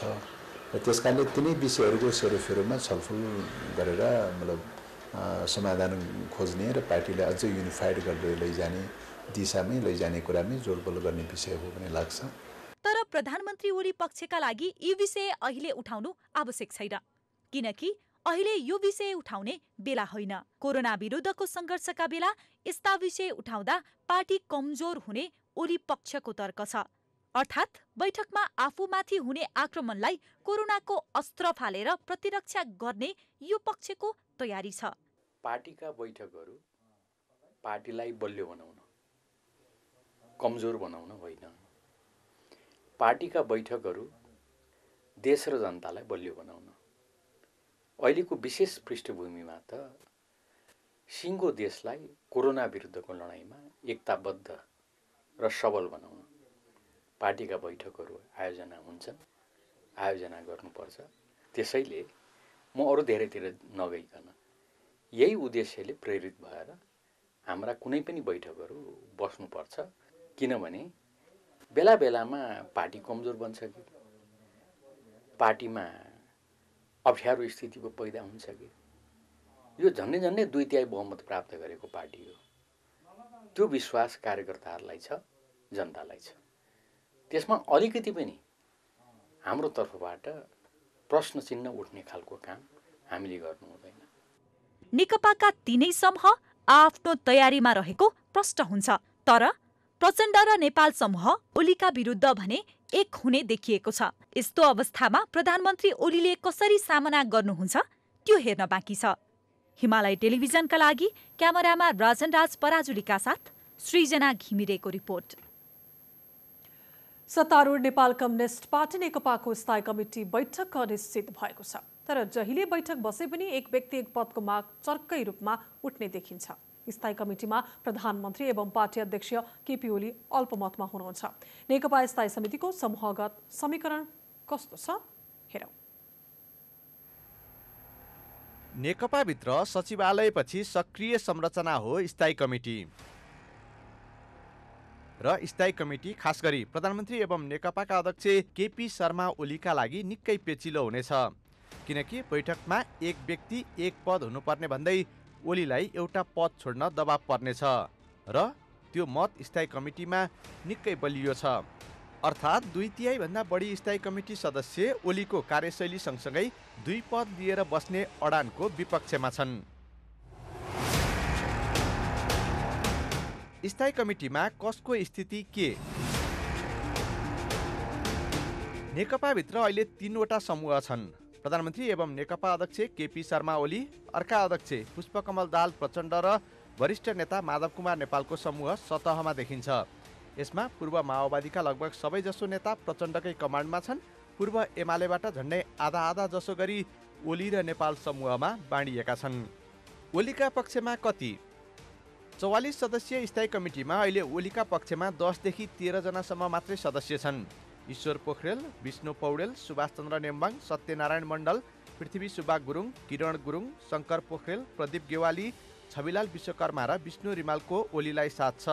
र त्यसकारणले तिनै विषयहरूको सेरोफेरोमा छलफल गरेर मतलब समाधान खोज्ने र पार्टीलाई अझै युनिफाइड गरेर लैजाने दिशामै लैजाने कुरामै जोडबल गर्ने विषय हो भन्ने लाग्छ। तर प्रधानमन्त्री ओली पक्षका लागि यी विषय अहिले उठाउनु आवश्यक छैन, किनकि अहिले यो विषय उठाउने बेला होइन। कोरोना विरुद्धको सङ्घर्षका बेला यस्ता विषय उठाउँदा पार्टी कमजोर हुने ओली पक्षको तर्क छ। अर्थात् बैठकमा आफूमाथि हुने आक्रमणलाई कोरोनाको अस्त्र फालेर प्रतिरक्षा गर्ने यो पक्षको तयारी छ। पार्टीका बैठकहरू पार्टीलाई बलियो बनाउन, कमजोर बनाउन होइन। पार्टीका बैठकहरू देश र जनतालाई बलियो बनाउन। अहिलेको विशेष पृष्ठभूमिमा त सिङ्गो देशलाई कोरोना विरुद्धको लडाइँमा एकताबद्ध र सबल बनाउन पार्टीका बैठकहरू आयोजना हुन्छन्, आयोजना गर्नुपर्छ। त्यसैले म अरू धेरैतिर नगइकन यही उद्देश्यले प्रेरित भएर हाम्रा कुनै पनि बैठकहरू बस्नुपर्छ, किनभने बेला बेलामा पार्टी कमजोर बन्छ कि पार्टीमा अप्ठ्यारो स्थिति पैदा हुन्छ कि। यो झन्डै झन्डै 2/3 बहुमत प्राप्त गरेको पार्टी हो। त्यो विश्वास कार्यकर्ताहरूलाई छ, जनतालाई छ। त्यसमा अलिकति पनि हाम्रो तर्फबाट प्रश्न चिन्ह उठ्ने खालको काम हामीले गर्नु हुँदैन। नेकपाका तीनै समूह आफ्नो तयारीमा रहेको प्रश्न हुन्छ। तर प्रचण्ड र नेपाल समूह ओलीका विरुद्ध भने एक हुने देखिएको छ। यस्तो अवस्थामा प्रधानमन्त्री ओलीले कसरी सामना गर्नुहुन्छ त्यो हेर्न बाँकी छ। हिमालय टेलिभिजनका लागि क्यामेरामा राजन राज पराजुलीका साथ सृजना घिमिरेको रिपोर्ट। सत्तारूढ नेपाल कम्युनिस्ट पार्टी नेकपाको स्थायी कमिटी बैठक अनिश्चित भएको छ। तर जहिले बैठक बसे पनि एक व्यक्ति एक पदको माग चर्कै रूपमा उठ्ने देखिन्छ। स्थायी कमिटीमा प्रधानमन्त्री एवं पार्टी अध्यक्ष केपी ओली अल्पमतमा हुनुहुन्छ। नेकपा स्थायी समितिको समूहगत समीकरण कस्तो छ हेरौँ। नेकपाभित्र सचिवालयपछि सक्रिय संरचना हो स्थायी कमिटी र स्थायी कमिटी खास गरी प्रधानमन्त्री एवं नेकपाका अध्यक्ष केपी शर्मा ओलीका लागि निकै पेचिलो हुनेछ, किनकि बैठकमा एक व्यक्ति एक पद हुनुपर्ने भन्दै ओलीलाई एउटा पद छोड्न दबाब पर्नेछ र त्यो मत स्थायी कमिटीमा निकै बलियो छ। अर्थात् 2/3 भन्दा बढी स्थायी कमिटी सदस्य ओलीको कार्यशैली सँगसँगै 2 पद लिएर बस्ने अडानको विपक्षमा छन्। स्थायी कमिटीमा कसको स्थिति के? नेकपाभित्र अहिले 3वटा समूह छन्। प्रधानमन्त्री एवं नेकपा अध्यक्ष केपी शर्मा ओली, अर्का अध्यक्ष पुष्पकमल दाहाल प्रचण्ड र वरिष्ठ नेता माधव कुमार नेपालको समूह सतहमा देखिन्छ। यसमा पूर्व माओवादीका लगभग सबैजसो नेता प्रचण्डकै कमान्डमा छन्। पूर्व एमालेबाट झन्डै आधा जसो गरी ओली र नेपाल समूहमा बाँडिएका छन्। ओलीका पक्षमा कति? 44 सदस्यीय स्थायी कमिटीमा अहिले ओलीका पक्षमा 10 देखि 13 जनासम्म मात्रै सदस्य छन्। ईश्वर पोखरेल, विष्णु पौडेल, सुभाष चन्द्र नेम्बाङ, सत्यनारायण मण्डल, पृथ्वी सुब्बा गुरुङ, किरण गुरुङ, शङ्कर पोखरेल, प्रदीप गेवाली, छविलाल विश्वकर्मा र विष्णु रिमालको ओलीलाई साथ छ।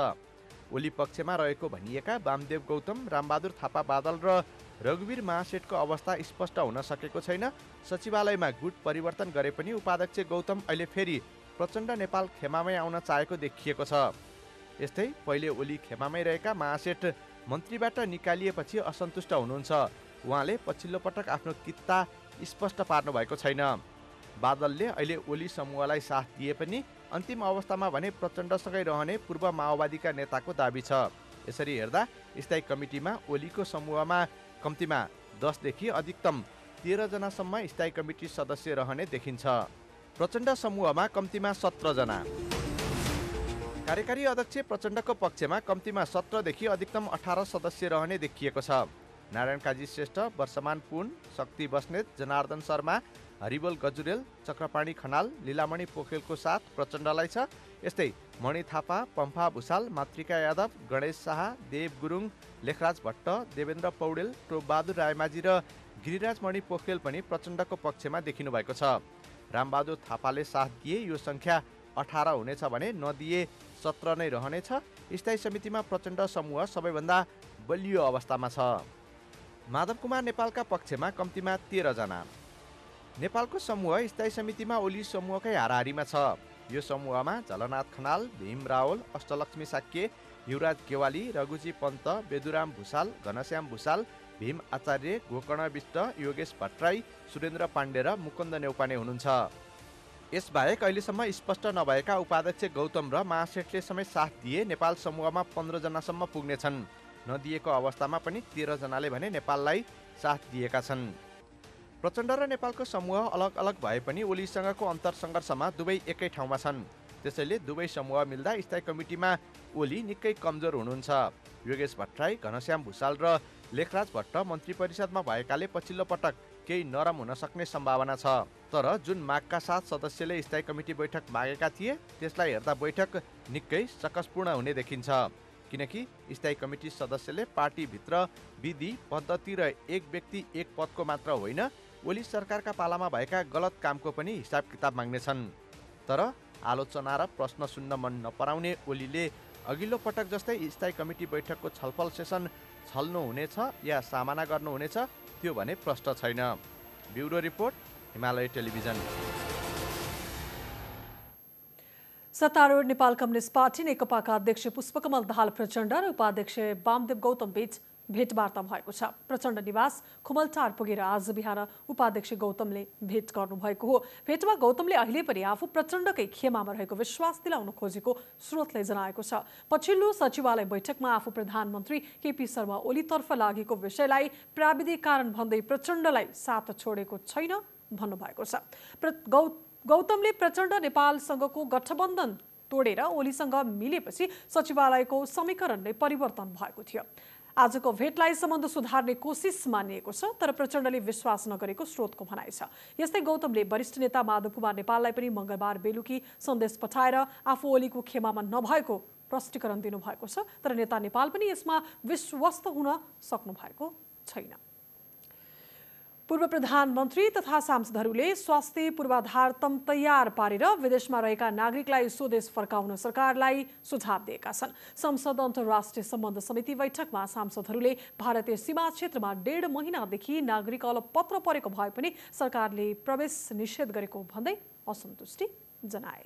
ओली पक्षमा रहेको भनिएका वामदेव गौतम, रामबहादुर थापा बादल र रघुवीर महासेठको अवस्था स्पष्ट हुन सकेको छैन। सचिवालयमा गुट परिवर्तन गरे पनि उपाध्यक्ष गौतम अहिले फेरि प्रचण्ड नेपाल खेमामै आउन चाहेको देखिएको छ। यस्तै पहिले ओली खेमामै रहेका महासेठ मन्त्रीबाट निकालिएपछि असन्तुष्ट हुनुहुन्छ। उहाँले पछिल्लो पटक आफ्नो कित्ता स्पष्ट पार्नु भएको छैन। बादलले अहिले ओली समूहलाई साथ दिए पनि अन्तिम अवस्थामा भने प्रचण्डसँगै रहने पूर्व माओवादीका नेताको दाबी छ। यसरी हेर्दा स्थायी कमिटीमा ओलीको समूहमा कम्तीमा 10 देखि अधिकतम 13 जनासम्म स्थायी कमिटी सदस्य रहने देखिन्छ। प्रचण्ड समूहमा कम्तीमा 17 जना। कार्यकारी अध्यक्ष प्रचण्डको पक्षमा कम्तीमा 17 देखि अधिकतम 18 सदस्य रहने देखिएको छ। नारायण काजी श्रेष्ठ, वर्षमान पुन, शक्ति बस्नेत, जनार्दन शर्मा, हरिबोल गजुरेल, चक्रपाणी खनाल, लीलामणि पोखरेलको साथ प्रचण्डलाई छ। यस्तै मणि थापा, पम्फा भुषाल, मातृका यादव, गणेश शाह, देव गुरुङ, लेखराज भट्ट, देवेन्द्र पौडेल, टोपबहादुर रायमाझी र गिरिराज मणि पोखरेल पनि प्रचण्डको पक्षमा देखिनु भएको छ। रामबहादुर थापाले साथ दिए यो सङ्ख्या 18 हुनेछ भने नदिए 17 नै रहनेछ। स्थायी समितिमा प्रचण्ड समूह सबैभन्दा बलियो अवस्थामा छ। माधव कुमार नेपालका पक्षमा कम्तीमा 13 जना। नेपालको समूह स्थायी समितिमा ओली समूहकै हाराहारीमा छ। यो समूहमा झलनाथ खनाल, भीम रावल, अष्टलक्ष्मी साक्य, युवराज गेवाली, रघुजी पन्त, बेदुराम भुषाल, घनश्याम भुषाल, भीम आचार्य, गोकर्ण विष्ट, योगेश भट्टराई, सुरेन्द्र पाण्डे र मुकुन्द नेउपाने हुनुहुन्छ। यसबाहेक अहिलेसम्म स्पष्ट नभएका उपाध्यक्ष गौतम र महासेठले समेत साथ दिए नेपाल समूहमा 15 जनासम्म पुग्नेछन्। नदिएको अवस्थामा पनि 13 जनाले भने नेपाललाई साथ दिएका छन्। प्रचण्ड र नेपालको समूह अलग अलग भए पनि ओलीसँगको अन्तरसङ्घर्षमा दुवै एकै ठाउँमा छन्। त्यसैले दुवै समूह मिल्दा स्थायी कमिटीमा ओली निकै कमजोर हुनुहुन्छ। योगेश भट्टराई, घनश्याम भुषाल र लेखराज भट्ट मन्त्री परिषदमा भएकाले पछिल्लो पटक केही नरम हुन सक्ने सम्भावना छ। तर जुन मागका साथ सदस्यले स्थायी कमिटी बैठक मागेका थिए त्यसलाई हेर्दा बैठक निकै सकसपूर्ण हुने देखिन्छ। किनकि स्थायी कमिटी सदस्यले पार्टीभित्र विधि, पद्धति र एक व्यक्ति एक पदको मात्र होइन, ओली सरकारका पालामा भएका गलत कामको पनि हिसाब किताब माग्नेछन्। तर आलोचना र प्रश्न सुन्न मन नपराउने ओलीले अघिल्लो पटक जस्तै स्थायी कमिटी बैठकको छलफल सेसन छल्नुहुनेछ या सामना गर्नुहुनेछ त्यो भने प्रश्न छैन। Bureau report, Himalaya television. सत्तारूढ नेपाल कम्युनिस्ट पार्टी नेकपाका अध्यक्ष पुष्पकमल दाहाल प्रचण्ड र उपाध्यक्ष वामदेव गौतम बीच भेटवार्ता भएको छ। प्रचण्ड निवास खुमलटार पुगेर आज बिहान उपाध्यक्ष गौतमले भेट गर्नुभएको हो। भेटमा गौतमले अहिले पनि आफू प्रचण्डकै खेमामा रहेको विश्वास दिलाउन खोजेको स्रोतले जनाएको छ। पछिल्लो सचिवालय बैठकमा आफू प्रधानमन्त्री केपी शर्मा ओलीतर्फ लागेको विषयलाई प्राविधिक कारण भन्दै प्रचण्डलाई साथ छोडेको छैन भन्नुभएको छ। गौतमले प्रचण्ड नेपालसँगको गठबन्धन तोडेर ओलीसँग मिलेपछि सचिवालयको समीकरण नै परिवर्तन भएको थियो। आजको भेटलाई सम्बन्ध सुधार्ने कोसिस मानिएको छ, तर प्रचण्डले विश्वास नगरेको स्रोतको भनाइ छ। यस्तै गौतमले वरिष्ठ नेता माधव कुमार नेपाललाई पनि मंगलबार बेलुकी सन्देश पठाएर आफू ओलीको खेमामा नभएको प्रष्टीकरण दिनुभएको छ, तर नेता नेपाल पनि यसमा विश्वस्त हुन सक्नु भएको छैन। पूर्व प्रधानमन्त्री तथा सांसदहरूले स्वास्थ्य पूर्वाधार तम तयार पारेर विदेशमा रहेका नागरिकलाई स्वदेश फर्काउन सरकारलाई सुझाव दिएका छन्। संसद अन्तर्राष्ट्रिय सम्बन्ध समिति बैठकमा सांसदहरूले भारतीय सीमा क्षेत्रमा 1.5 महिनादेखि नागरिक अलपत्र परेको भए पनि सरकारले प्रवेश निषेध गरेको भन्दै असन्तुष्टि जनाए।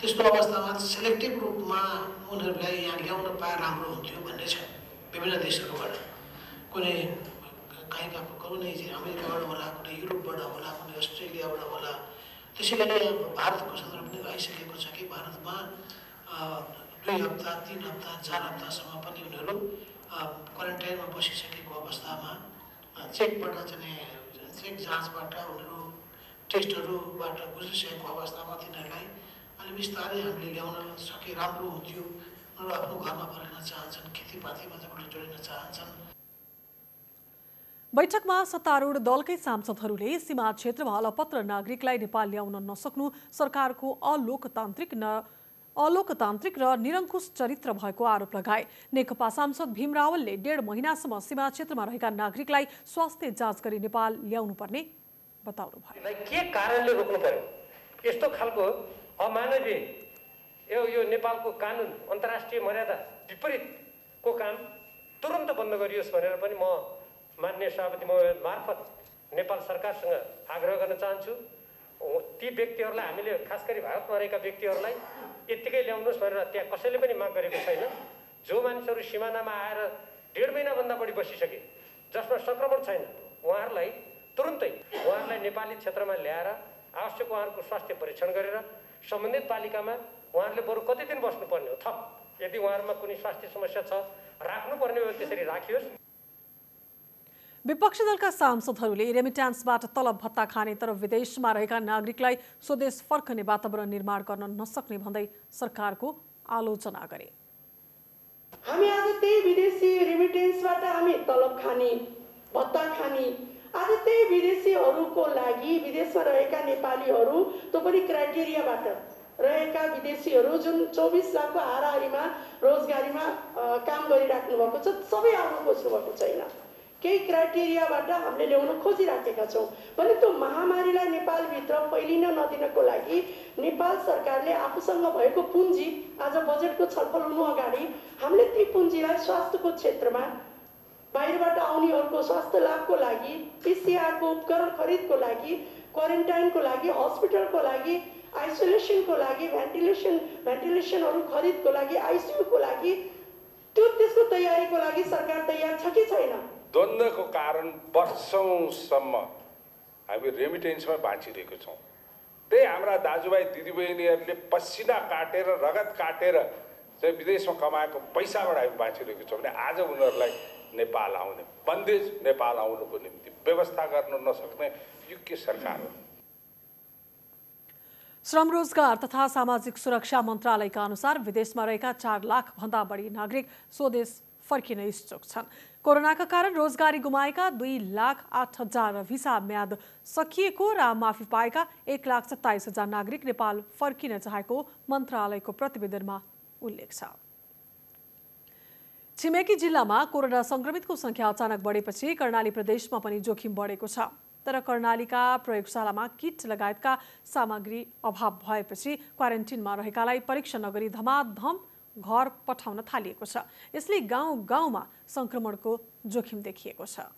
त्यस्तो अवस्थामा सेलेक्टिभ रूपमा उनीहरूलाई यहाँ ल्याउन पाए राम्रो हुन्थ्यो भन्ने छ। विभिन्न देशहरूबाट कुनै कुनै अमेरिकाबाट होला, कुनै युरोपबाट होला, कुनै अस्ट्रेलियाबाट होला। त्यसैले भारतको सन्दर्भ पनि आइसकेको छ कि भारत ठाउँमा 2 हप्ता 3 हप्ता 4 हप्तासम्म पनि उनीहरू क्वारेन्टाइनमा बसिसकेको अवस्थामा चेकबाट चाहिँ चेक जाँचबाट उनीहरू टेस्टहरूबाट गुज्रिसकेको अवस्थामा तिनीहरूलाई अलि बिस्तारै हामीले ल्याउन सके राम्रो हुन्थ्यो। उनीहरू आफ्नो घरमा फर्कन चाहन्छन्, खेतीपातीमा चाहिँ जोडिन चाहन्छन्। बैठकमा सत्तारूढ दलकै सांसदहरूले सीमा क्षेत्रमा अलपत्र नागरिकलाई नेपाल ल्याउन नसक्नु सरकारको अलोकतान्त्रिक र निरङ्कुश चरित्र भएको आरोप लगाए। नेकपा सांसद भीम रावलले 1.5 महिनासम्म सीमा क्षेत्रमा रहेका नागरिकलाई स्वास्थ्य जाँच गरी नेपाल ल्याउनु पर्ने बताउनु भयो। के कारणले रोक्नु पर्यो? यस्तो खालको अमानवीय यो नेपालको कानुन अन्तर्राष्ट्रिय मर्यादा विपरीतको काम तुरन्त बन्द गरियोस् भनेर पनि म माननीय सभापति महोदय मार्फत नेपाल सरकारसँग आग्रह गर्न चाहन्छु। ती व्यक्तिहरूलाई हामीले खास गरी भारतमा रहेका व्यक्तिहरूलाई यत्तिकै ल्याउनुहोस् भनेर त्यहाँ कसैले पनि माग गरेको छैन। जो मानिसहरू सिमानामा आएर 1.5 महिनाभन्दा बढी बसिसके, जसमा सङ्क्रमण छैन, उहाँहरूलाई तुरुन्तै उहाँहरूलाई नेपाली क्षेत्रमा ल्याएर आवश्यक उहाँहरूको स्वास्थ्य परीक्षण गरेर सम्बन्धित पालिकामा उहाँहरूले बरु कति दिन बस्नुपर्ने हो थप, यदि उहाँहरूमा कुनै स्वास्थ्य समस्या छ राख्नुपर्ने हो त्यसरी राखियोस्। विपक्षी दलका सांसदहरूले रेमिट्यान्सबाट तलब भत्ता खाने तर विदेशमा रहेका नागरिकलाई स्वदेश फर्कने वातावरण निर्माण गर्न नसक्ने भन्दै सरकारको आलोचना गरे। हामी आज त्यही विदेशी रेमिटेन्सबाट हामी तलब खाने, भत्ता खाने, आज त्यही विदेशीहरूको लागि विदेशमा रहेका नेपालीहरू त्यो पनि क्राइटेरियाबाट रहेका विदेशीहरू जुन 24 लाखको हाराहारीमा रोजगारीमा काम गरिराख्नु भएको छ, सबै आउन खोज्नु भएको छैन। केही क्राइटेरियाबाट हामीले ल्याउन खोजिराखेका छौँ भने त्यो महामारीलाई नेपालभित्र फैलिन नदिनको लागि नेपाल सरकारले आफूसँग भएको पुँजी आज बजेटको छलफल हुनु अगाडि हामीले ती पुँजीलाई स्वास्थ्यको क्षेत्रमा बाहिरबाट आउनेहरूको स्वास्थ्य लाभको लागि, पीसीआरको उपकरण खरिदको लागि, क्वारेन्टाइनको लागि, हस्पिटलको लागि, आइसोलेसनको लागि, भेन्टिलेसनहरू खरिदको लागि, आइसियूको लागि त्यसको तयारीको लागि सरकार तयार छ कि छैन? द्वन्द्वको कारण वर्षौंसम्म हामी रेमिटेन्समा बाँचिरहेको छौँ। त्यही हाम्रा दाजुभाइ दिदीबहिनीहरूले पसिना काटेर रगत काटेर चाहिँ विदेशमा कमाएको पैसाबाट हामी बाँचिरहेको छौँ भने आज उनीहरूलाई नेपाल आउने बन्देज नेपाल आउनुको निम्ति व्यवस्था गर्न नसक्ने यो के सरकार हो? श्रम रोजगार तथा सामाजिक सुरक्षा मन्त्रालयका अनुसार विदेशमा रहेका 4 लाख भन्दा बढी नागरिक स्वदेश फर्किन इच्छुक छन्। कोरोनाका कारण रोजगारी गुमाएका 2,08,000 भिसा म्याद सकिएको र माफी पाएका 1,27,000 नागरिक नेपाल फर्किन चाहेको मन्त्रालयको प्रतिवेदनमा उल्लेख छ। छिमेकी जिल्लामा कोरोना संक्रमितको संख्या अचानक बढेपछि कर्णाली प्रदेशमा पनि जोखिम बढेको छ। तर कर्णालीका प्रयोगशालामा किट लगायतका सामग्री अभाव भएपछि क्वारेन्टिनमा रहेकालाई परीक्षण नगरी धमाधम घर पठाउन थालिएको छ। यसले गाउँ-गाउँमा संक्रमणको जोखिम देखिएको छ।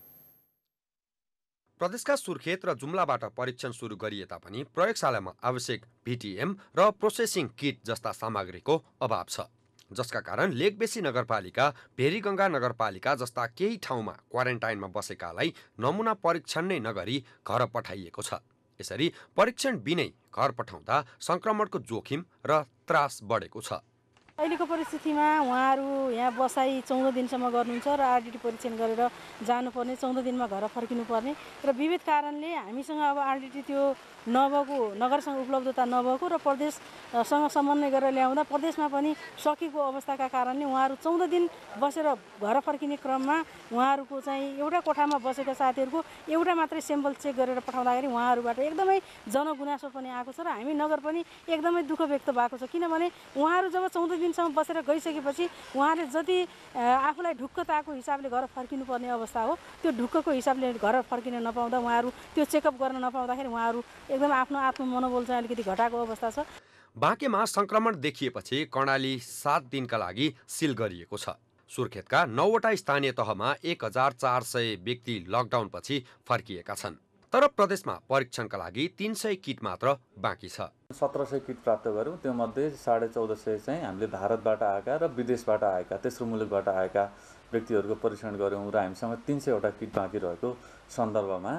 प्रदेशका सुर्खेत र जुम्लाबाट परीक्षण सुरु गरिए तापनि प्रयोगशालामा आवश्यक भीटीएम र प्रोसेसिङ किट जस्ता सामग्रीको अभाव छ, जसका कारण लेकबेसी नगरपालिका, भेरीगङ्गा नगरपालिका जस्ता केही ठाउँमा क्वारेन्टाइनमा बसेकालाई नमुना परीक्षण नै नगरी घर पठाइएको छ। यसरी परीक्षण बिनै घर पठाउँदा संक्रमणको जोखिम र त्रास बढेको छ। अहिलेको परिस्थितिमा उहाँहरू यहाँ बसाइ 14 दिनसम्म गर्नुहुन्छ र आरडिटी परीक्षण गरेर जानुपर्ने, 14 दिनमा घर फर्किनुपर्ने र विविध कारणले हामीसँग अब आरडिटी त्यो नभएको, नगरसँग उपलब्धता नभएको र प्रदेशसँग समन्वय गरेर ल्याउँदा प्रदेशमा पनि सकेको अवस्थाका कारणले उहाँहरू 14 दिन बसेर घर फर्किने क्रममा उहाँहरूको चाहिँ एउटा कोठामा बसेका साथीहरूको एउटा मात्रै स्याम्पल चेक गरेर पठाउँदाखेरि उहाँहरूबाट एकदमै जनगुनासो पनि आएको छ र हामी नगर पनि एकदमै दुःख व्यक्त भएको छ। किनभने उहाँहरू जब 14 दिनसम्म बसेर गइसकेपछि उहाँले जति आफूलाई ढुक्कताको हिसाबले घर फर्किनुपर्ने अवस्था हो, त्यो ढुक्कको हिसाबले घर फर्किन नपाउँदा उहाँहरू त्यो चेकअप गर्न नपाउँदाखेरि उहाँहरू एकदम आफ्नो आत्ममनोबल चाहिँ अलिकति घटाएको अवस्था छ। बाँकेमा संक्रमण देखिएपछि कर्णाली 7 दिनका लागि सिल गरिएको छ। सुर्खेतका 9वटा स्थानीय तहमा 1400 व्यक्ति लकडाउनपछि फर्किएका छन्। तर प्रदेशमा परीक्षणका लागि 300 किट मात्र बाँकी छ। 1700 किट प्राप्त गर्यौँ, त्यो मध्ये 1450 चाहिँ हामीले भारतबाट आएका र विदेशबाट आएका, तेस्रो मुलुकबाट आएका व्यक्तिहरूको परीक्षण गर्यौँ र हामीसँग 300 वटा किट बाँकी रहेको सन्दर्भमा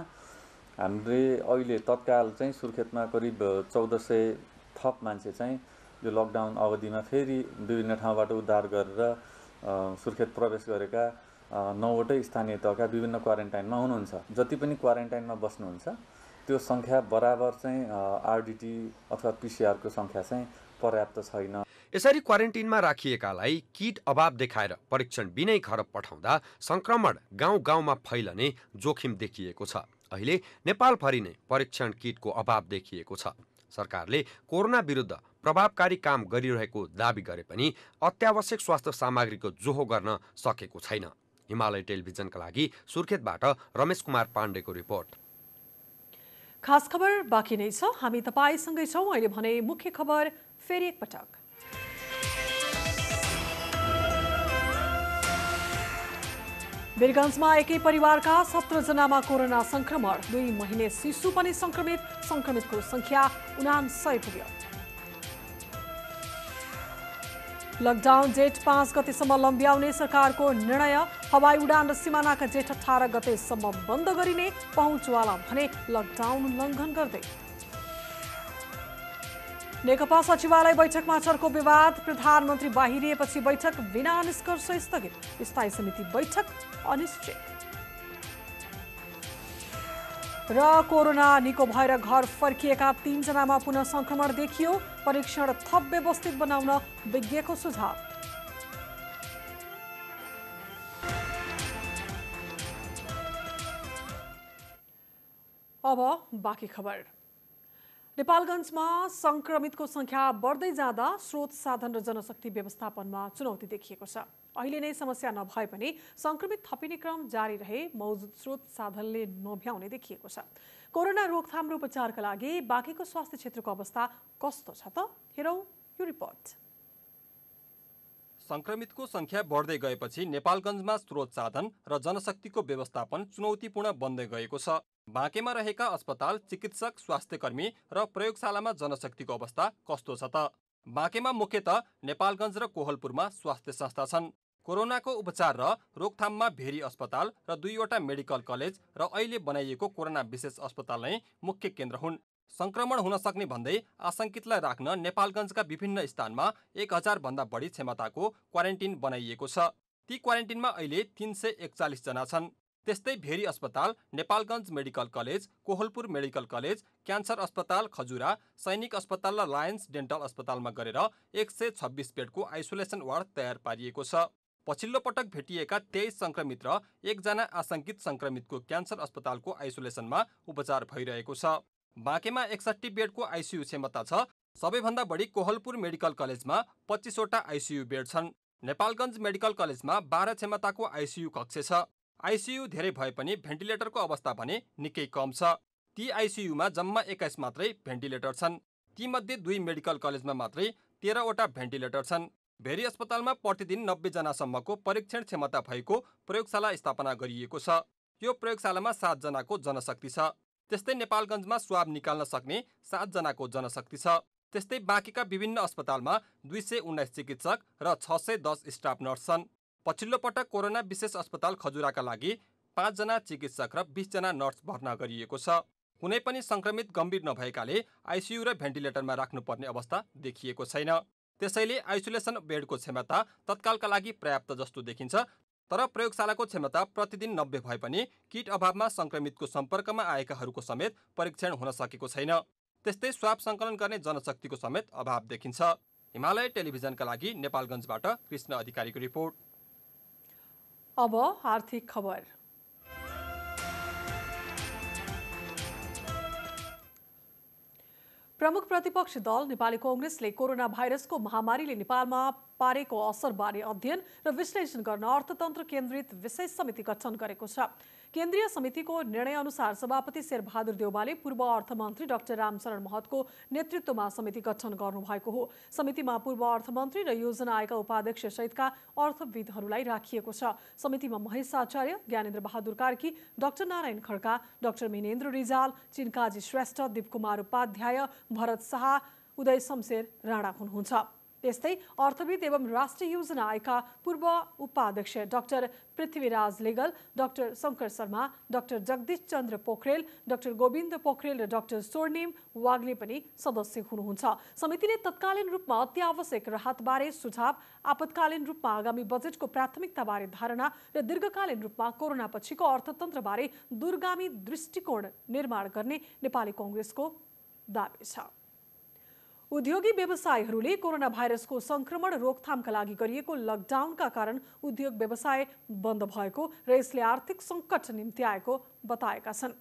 हामीले अहिले तत्काल चाहिँ सुर्खेतमा करिब 1400 थप मान्छे चाहिँ यो लकडाउन अवधिमा फेरि विभिन्न ठाउँबाट उद्धार गरेर सुर्खेत प्रवेश गरेका 9वटै स्थानीय तहका विभिन्न क्वारेन्टाइनमा हुनुहुन्छ। जति पनि क्वारेन्टाइनमा बस्नुहुन्छ त्यो सङ्ख्या बराबर चाहिँ आरडिटी अथवा पिसिआरको सङ्ख्या चाहिँ पर्याप्त छैन। यसरी क्वारेन्टिनमा राखिएकालाई किट अभाव देखाएर परीक्षण बिनै घर पठाउँदा संक्रमण गाउँ-गाउँमा फैलने जोखिम देखिएको छ। अहिले नेपालभरि नै परीक्षण किटको अभाव देखिएको छ। सरकारले कोरोना विरुद्ध प्रभावकारी काम गरिरहेको दाबी गरे पनि अत्यावश्यक स्वास्थ्य सामग्रीको जोहो गर्न सकेको छैन। हिमालय टेलिभिजनका लागि सुर्खेतबाट रमेश कुमार पाण्डेको रिपोर्ट। खास खबर बाँकी नै छ, हामी तपाईसँगै छौँ। अहिले भने मुख्य खबर फेरि एकपटक। वीरगञ्जमा एकै परिवारका 17 जनामा कोरोना संक्रमण, 2 महिने शिशु पनि संक्रमितको संख्या 99 पुग्यो। लकडाउन जेठ 5 गतेसम्म लम्ब्याउने सरकारको निर्णय, हवाई उडान र सिमानाका जेठ 18 गतेसम्म बन्द गरिने पहुँचवाला भने लकडाउन उल्लङ्घन गर्दै। नेकपा सचिवालय बैठकमा चर्को विवाद, प्रधानमन्त्री बाहिरिएपछि बैठक बिना निष्कर्ष स्थगित, स्थायी समिति बैठक अनिश्चित। र कोरोना निको भएर घर फर्किएका 3 जनामा पुनः संक्रमण देखियो, परीक्षण थप व्यवस्थित बनाउन विज्ञको सुझाव। अब बाँकी खबर। नेपालगञ्जमा संक्रमितको संख्या बढ्दै जाँदा स्रोत साधन र जनशक्ति व्यवस्थापनमा चुनौती देखिएको छ। अहिले नै समस्या नभए पनि संक्रमित थपिने क्रम जारी रहे मौजुद स्रोत साधनले नभ्याउने देखिएको छ। कोरोना रोकथाम र उपचारका लागि बाँकीको स्वास्थ्य क्षेत्रको अवस्था कस्तो छ त? हेरौँ यो रिपोर्ट। संक्रमितको संख्या बढ्दै गएपछि नेपालगञ्जमा स्रोत साधन र जनशक्तिको व्यवस्थापन चुनौतीपूर्ण बन्दै गएको छ। बाँकेमा रहेका अस्पताल, चिकित्सक, स्वास्थ्यकर्मी र प्रयोगशालामा जनशक्तिको अवस्था कस्तो छ त? बाँकेमा मुख्यतः नेपालगञ्ज र कोहलपुरमा स्वास्थ्य संस्था छन्। कोरोनाको उपचार र रोकथाममा भेरी अस्पताल र 2वटा मेडिकल कलेज र अहिले बनाइएको कोरोना विशेष अस्पताल नै मुख्य केन्द्र हुन्। संक्रमण हुन सक्ने भन्दै आशंकितलाई राख्न नेपालगञ्जका विभिन्न स्थानमा 1000 भन्दा बढी क्षमताको क्वारेन्टिन बनाइएको छ। ती क्वारेन्टिनमा अहिले 341 जना छन्। त्यस्तै भेरी अस्पताल, Nepalgunj medical college, Kohalpur medical college, cancer अस्पताल खजुरा, सैनिक अस्पताल र लायन्स डेन्टल अस्पतालमा गरेर 126 बेडको आइसोलेसन वार्ड तयार पारिएको छ। पछिल्लो पटक भेटिएका 23 संक्रमित र 1 जना आशंकित संक्रमितको क्यान्सर अस्पतालको आइसोलेसनमा उपचार भइरहेको छ। बाँकेमा 61 बेडको आइसियु क्षमता छ। सबैभन्दा बढी कोहलपुर मेडिकल कलेजमा 25वटा आइसियु बेड छन्। नेपालगञ्ज मेडिकल कलेजमा 12 क्षमताको आइसियु कक्ष छ। आइसियु धेरै भए पनि भेन्टिलेटरको अवस्था भने निकै कम छ। ती आइसियुमा जम्मा 21 मात्रै भेन्टिलेटर छन्। तीमध्ये 2 मेडिकल कलेजमा मात्रै 13वटा भेन्टिलेटर छन्। भेरी अस्पतालमा प्रतिदिन 90 जनासम्मको परीक्षण क्षमता भएको प्रयोगशाला स्थापना गरिएको छ। यो प्रयोगशालामा 7 जनाको जनशक्ति छ। त्यस्तै नेपालगञ्जमा स्वाब निकाल्न सक्ने 7 जनाको जनशक्ति छ। त्यस्तै बाँकीका विभिन्न अस्पतालमा 219 चिकित्सक र 610 स्टाफ नर्स छन्। पछिल्लो पटक कोरोना विशेष अस्पताल खजुराका लागि 5 जना चिकित्सक र 20 जना नर्स भर्ना गरिएको छ। कुनै पनि संक्रमित गम्भीर नभएकाले आइसियु र भेन्टिलेटरमा राख्नुपर्ने अवस्था देखिएको छैन। त्यसैले आइसोलेसन बेडको क्षमता तत्कालका लागि पर्याप्त जस्तो देखिन्छ। तर प्रयोगशालाको क्षमता प्रतिदिन 90 भए पनि किट अभावमा संक्रमितको सम्पर्कमा आएकाहरूको समेत परीक्षण हुन सकेको छैन। त्यस्तै स्वाब सङ्कलन गर्ने जनशक्तिको समेत अभाव देखिन्छ। हिमालय टेलिभिजनका लागि नेपालगञ्जबाट कृष्ण अधिकारीको रिपोर्ट। अब आर्थिक खबर। प्रमुख प्रतिपक्षी दल नेपाली कांग्रेसले कोरोना भाइरसको महामारीले नेपालमा पारेको असरबारे अध्ययन र विश्लेषण गर्न अर्थतन्त्र केन्द्रित विशेष समिति गठन गरेको छ। केन्द्रीय समितिको निर्णय अनुसार सभापति शेरबहादुर देउवाले पूर्व अर्थमन्त्री डाक्टर रामचरण महतको नेतृत्वमा समिति गठन गर्नुभएको हो। समितिमा पूर्व अर्थमन्त्री र योजना आयोगका उपाध्यक्ष सहितका अर्थविदहरूलाई राखिएको छ। समितिमा महेश आचार्य, ज्ञानेन्द्र बहादुर कार्की, डाक्टर नारायण खड्का, डाक्टर मिनेन्द्र रिजाल, चिनकाजी श्रेष्ठ, दीपकुमार उपाध्याय, भरत शाह, उदय शमशेर राणा हुनुहुन्छ। त्यस्तै अर्थविद एवं राष्ट्रिय योजना आयोगका पूर्व उपाध्यक्ष doctor Prithviraj Legal, doctor Shankar Sharma, doctor Jagdish Chandra Pokharel, doctor Govind Pokharel र डाक्टर स्वर्णिम वाग्ले पनि सदस्य हुनुहुन्छ। समितिले तत्कालीन रूपमा अत्यावश्यक राहतबारे सुझाव, आपतकालीन रूपमा आगामी बजेटको प्राथमिकताबारे धारणा र दीर्घकालीन रूपमा कोरोना पछिको अर्थतन्त्रबारे दूरगामी दृष्टिकोण निर्माण गर्ने नेपाली कांग्रेसको दाबी छ। उद्योगी व्यवसायीहरूले कोरोना भाइरसको संक्रमण रोकथामका लागि गरिएको लकडाउनका कारण उद्योग व्यवसाय बन्द भएको र यसले आर्थिक सङ्कट निम्ति आएको बताएका छन्।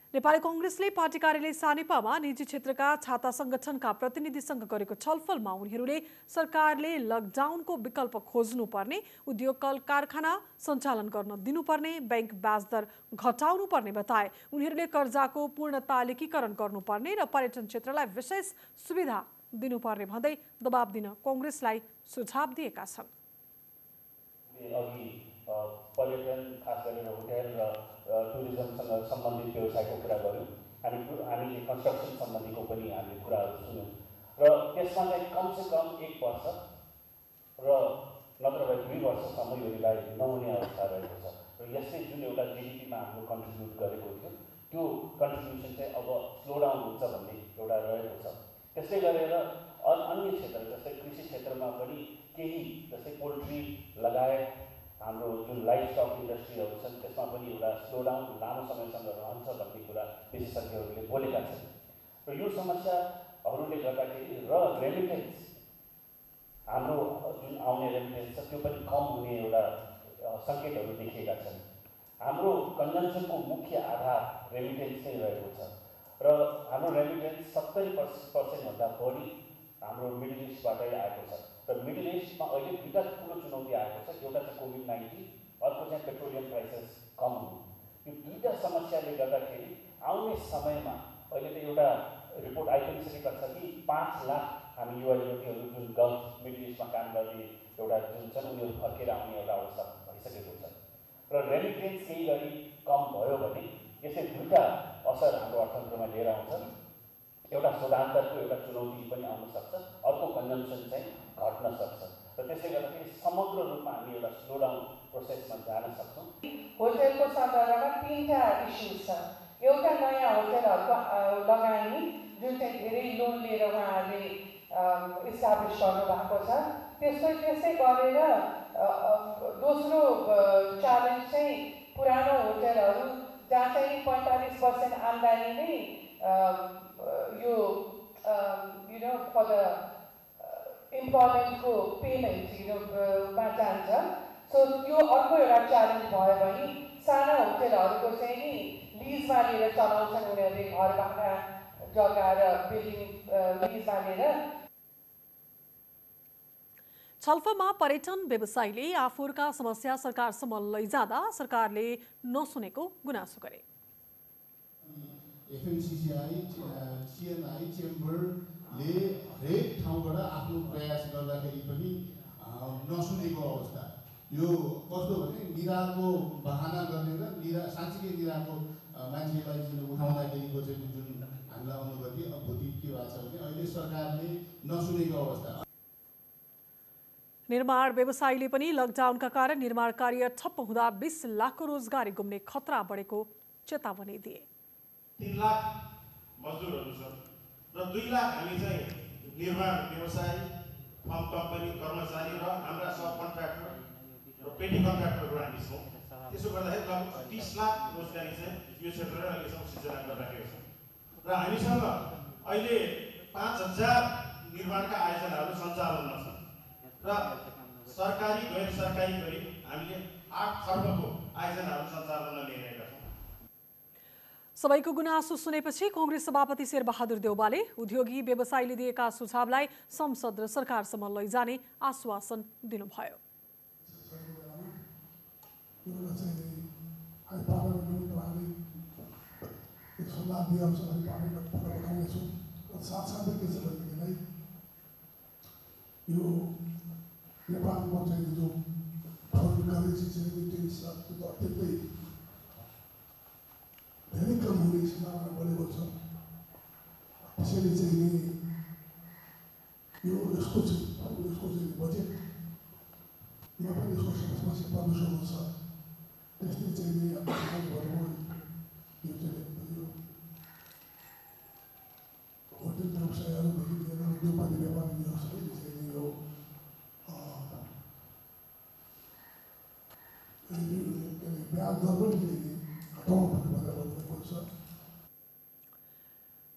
नेपाली कांग्रेसले पार्टी कार्यालय सानेपामा निजी क्षेत्रका छाता संगठनका प्रतिनिधिसँग गरेको छलफलमा उनीहरूले सरकारले लकडाउनको विकल्प खोज्नुपर्ने, उद्योग कल कारखाना सञ्चालन गर्न दिनुपर्ने, बैंक ब्याज दर घटाउनुपर्ने बताए। उनीहरूले कर्जाको पूर्ण तालिकीकरण गर्नुपर्ने र पर्यटन क्षेत्रलाई विशेष सुविधा दिनुपर्ने भन्दै दबाब दिन कांग्रेसलाई सुझाव दिएका छन्। पर्यटन खास गरेर होटल र टुरिज्मसँग सम्बन्धित व्यवसायको कुरा गऱ्यौँ। हामीले कन्स्ट्रक्सन सम्बन्धीको पनि हामीले कुराहरू सुन्यौँ र त्यसमा चाहिँ कमसेकम 1 वर्ष र नत्र भए 2 वर्षसम्म यो रिभाइज नहुने अवस्था रहेको छ र यसले जुन एउटा जिडिपीमा हाम्रो कन्ट्रिब्युट गरेको थियो त्यो कन्ट्रिब्युसन चाहिँ अब स्लो डाउन हुन्छ भन्ने एउटा रहेको छ। त्यसले गरेर अन्य क्षेत्र जस्तै कृषि क्षेत्रमा पनि केही जस्तै पोल्ट्री लगायत हाम्रो जुन लाइफ स्टक इन्डस्ट्रीहरू छन् त्यसमा पनि एउटा स्लो डाउन लामो समयसम्म रहन्छ भन्ने कुरा विशेषज्ञहरूले बोलेका छन् र यो समस्याहरूले गर्दाखेरि र रेमिटेन्स हाम्रो जुन आउने रेमिटेन्स छ त्यो पनि कम हुने एउटा सङ्केतहरू देखिएका छन्। हाम्रो कन्जम्सनको मुख्य आधार रेमिटेन्स नै रहेको छ र हाम्रो रेमिटेन्स 70% भन्दा बढी हाम्रो मिडल इस्टबाटै आएको छ र मिडल इस्टमा अहिले दुईवटा ठुलो चुनौती आएको छ। एउटा चाहिँ कोभिड-19, अर्को चाहिँ पेट्रोलियम प्राइसेस कम हुनु। यो दुईवटा समस्याले गर्दाखेरि आउने समयमा अहिले त एउटा रिपोर्ट आइसकेको छ कि 5 लाख हामी युवा युवतीहरू जुन गल्फ मिडल इस्टमा काम गर्ने एउटा जुन छन् उनीहरू फर्केर आउने एउटा अवस्था भइसकेको छ र रेमिटेन्स केही गरी कम भयो भने यसले दुईवटा असर हाम्रो अर्थतन्त्रमा लिएर आउँछ। एउटा शोधान्तरको एउटा चुनौती पनि आउन सक्छ, अर्को कन्जम्सन चाहिँ घट्न सक्छ र त्यसले गर्दाखेरि समग्र रूपमा हामी एउटा स्लो डाउन प्रोसेसमा जान सक्छौँ। होटलको सन्दर्भमा 3टा इस्युज छ। एउटा नयाँ होटलहरूको लगानी जुन चाहिँ धेरै लोन लिएर उहाँहरूले इस्टाब्लिस गर्नुभएको छ। त्यस्तै गरेर दोस्रो च्यालेन्ज चाहिँ पुरानो होटलहरू जहाँ चाहिँ 45% आम्दानी नै यो फर द इम्प्लोइमेन्टको पेमेन्ट मा जान्छ। सो यो अर्को एउटा च्यालेन्ज भयो भने साना होटलहरूको चाहिँ नि लिजमा लिएर चलाउँछन् उनीहरूले, घर भाडा जग्गा र बिल्डिङ लिजमा लिएर। छलफलमा पर्यटन व्यवसायीले आफूहरूका समस्या सरकारसम्म लैजाँदा सरकारले नसुनेको गुनासो गरे। एफएमसिसिआई, सिएनआई चेम्बरले हरेक ठाउँबाट आफ्नो प्रयास गर्दाखेरि पनि नसुनेको अवस्था। यो कस्तो भने निराको बहाना गर्ने र साँच्चीकै निराको मान्छेलाई जुन उठाउँदाखेरिको चाहिँ जुन हामीलाई अनुभूति के भएको छ भने अहिले सरकारले नसुनेको अवस्था। निर्माण व्यवसायीले पनि लकडाउनका कारण निर्माण कार्य ठप्प हुँदा 20 लाखको रोजगारी गुम्ने खतरा बढेको चेतावनी दिए। 3 लाख मजदुरहरू छन् र 2 लाख हामी चाहिँ निर्माण व्यवसाय, फर्म कम्पनी कर्मचारी र हाम्रा सब कन्ट्र्याक्टर र पेटी कन्ट्र्याक्टरहरू हामी छौँ। त्यसो गर्दाखेरि लगभग 30 लाख रोजगारी चाहिँ यो क्षेत्रले अहिलेसम्म सिर्जना गरिराखेको छ र हामीसँग अहिले 5000 निर्माणका आयोजनाहरू सञ्चालनमा छन् र सरकारी गैर सरकारी गरी हामीले 8 खर्बको आयोजनाहरू सञ्चालनमा ल्याइरहेका छौँ। सबैको गुनासो सुनेपछि कांग्रेस सभापति शेरबहादुर देउवाले उद्योगी व्यवसायीले दिएका सुझावलाई संसद र सरकारसम्म लैजाने आश्वासन दिनुभयो। नेपालमा चाहिँ जो फरेन करेन्सी चाहिँ रेमिटेन्स त्यो अत्यन्तै धेरै कम हुने सम्भावना बढेको छ। त्यसैले चाहिँ नि यो यसको चाहिँ बजेटमा पनि यसको समस्या पर्न सक्छ। त्यस्तै चाहिँ यो चाहिँ होटल व्यवसायहरूदेखि लिएर उद्योगपाती व्यापारीहरू सबै चाहिँ यो ब्याज दर पनि हटाउनु भनेर भन्नुपर्छ।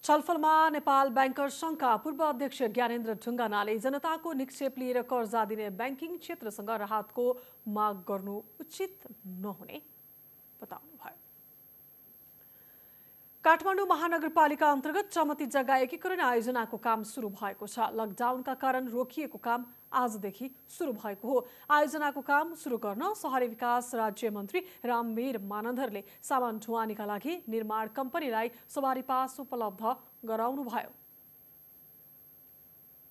छलफलमा नेपाल ब्याङ्कर्स सङ्घका पूर्व अध्यक्ष ज्ञानेन्द्र ढुङ्गानाले जनताको निक्षेप लिएर कर्जा दिने ब्याङ्किङ क्षेत्रसँग राहतको माग गर्नु उचित नहुने बताउनुभयो। काठमाडौँ महानगरपालिका अन्तर्गत चमती जग्गा एकीकरण आयोजनाको काम सुरु भएको छ। लकडाउनका कारण रोकिएको काम आजदेखि सुरु भएको हो। आयोजनाको काम सुरु गर्न शहरी विकास राज्य मन्त्री रामवीर मानन्धरले सामान ढुवानीका लागि निर्माण कम्पनीलाई सवारी पास उपलब्ध गराउनुभयो।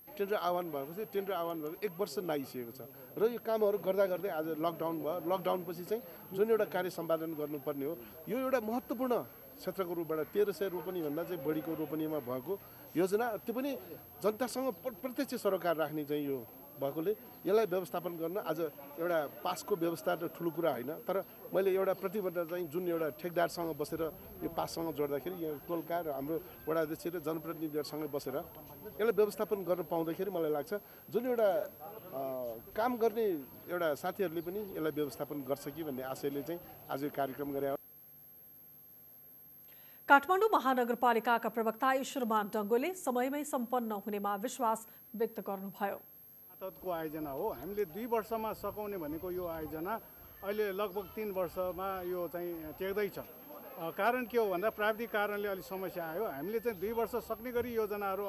टेन्डर आह्वान भएको थियो, टेन्डर आह्वान भएको 1 वर्ष नागिसकेको छ र यो कामहरू गर्दा गर्दै आज लकडाउन भयो। लकडाउनपछि चाहिँ जुन एउटा कार्य सम्पादन गर्नुपर्ने हो, यो एउटा महत्त्वपूर्ण क्षेत्रको रूपबाट 1300 रोपनीभन्दा चाहिँ बढीको रोपनीमा भएको योजना, त्यो पनि जनतासँग प्रत्यक्ष सरोकार राख्ने चाहिँ यो भएकोले यसलाई व्यवस्थापन गर्न आज एउटा पासको व्यवस्था त ठुलो कुरा होइन, तर मैले एउटा प्रतिबद्धता चाहिँ जुन एउटा ठेकदारसँग बसेर यो पाससँग जोड्दाखेरि यहाँ टोलका र हाम्रो वडा अध्यक्ष र जनप्रतिनिधिहरूसँग बसेर यसलाई व्यवस्थापन गर्न पाउँदाखेरि मलाई लाग्छ जुन एउटा काम गर्ने एउटा साथीहरूले पनि यसलाई व्यवस्थापन गर्छ कि भन्ने आशयले चाहिँ आज यो कार्यक्रम गरे। काठमाडौँ महानगरपालिकाका प्रवक्ता ईश्वरमान डङ्गोले समयमै सम्पन्न हुनेमा विश्वास व्यक्त गर्नुभयो। को आयोजना हो, हामीले 2 वर्षमा सकाउने भनेको यो आयोजना अहिले लगभग 3 वर्षमा यो चाहिँ टेक्दैछ। कारण के हो भन्दा प्राविधिक कारणले अलिक समस्या आयो। हामीले चाहिँ 2 वर्ष सक्ने गरी योजनाहरू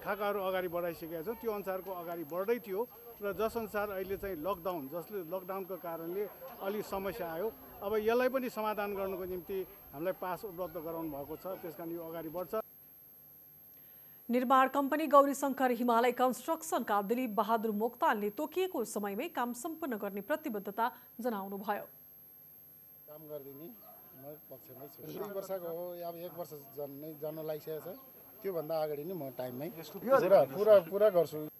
खाकाहरू अगाडि बढाइसकेका छौँ। त्यो अनुसारको अगाडि बढ्दै थियो र जसअनुसार अहिले चाहिँ जसले लकडाउनको कारणले अलिक समस्या आयो। अब यसलाई पनि समाधान गर्नुको निम्ति हामीलाई पास उपलब्ध गराउनु भएको छ, त्यसकारण यो अगाडि बढ्छ। निर्माण कम्पनी गौरी शङ्कर हिमालय कन्स्ट्रक्सनका दिलीप बहादुर मोक्तानले तोकिएको समयमै काम सम्पन्न गर्ने प्रतिबद्धता जनाउनुभयो। काम गरिदिने म पक्षमै छु। 2 वर्षको हो, अब 1 वर्ष जान लागिसकेको छ। त्योभन्दा अगाडि नै म टाइममै पुरा गर्छु।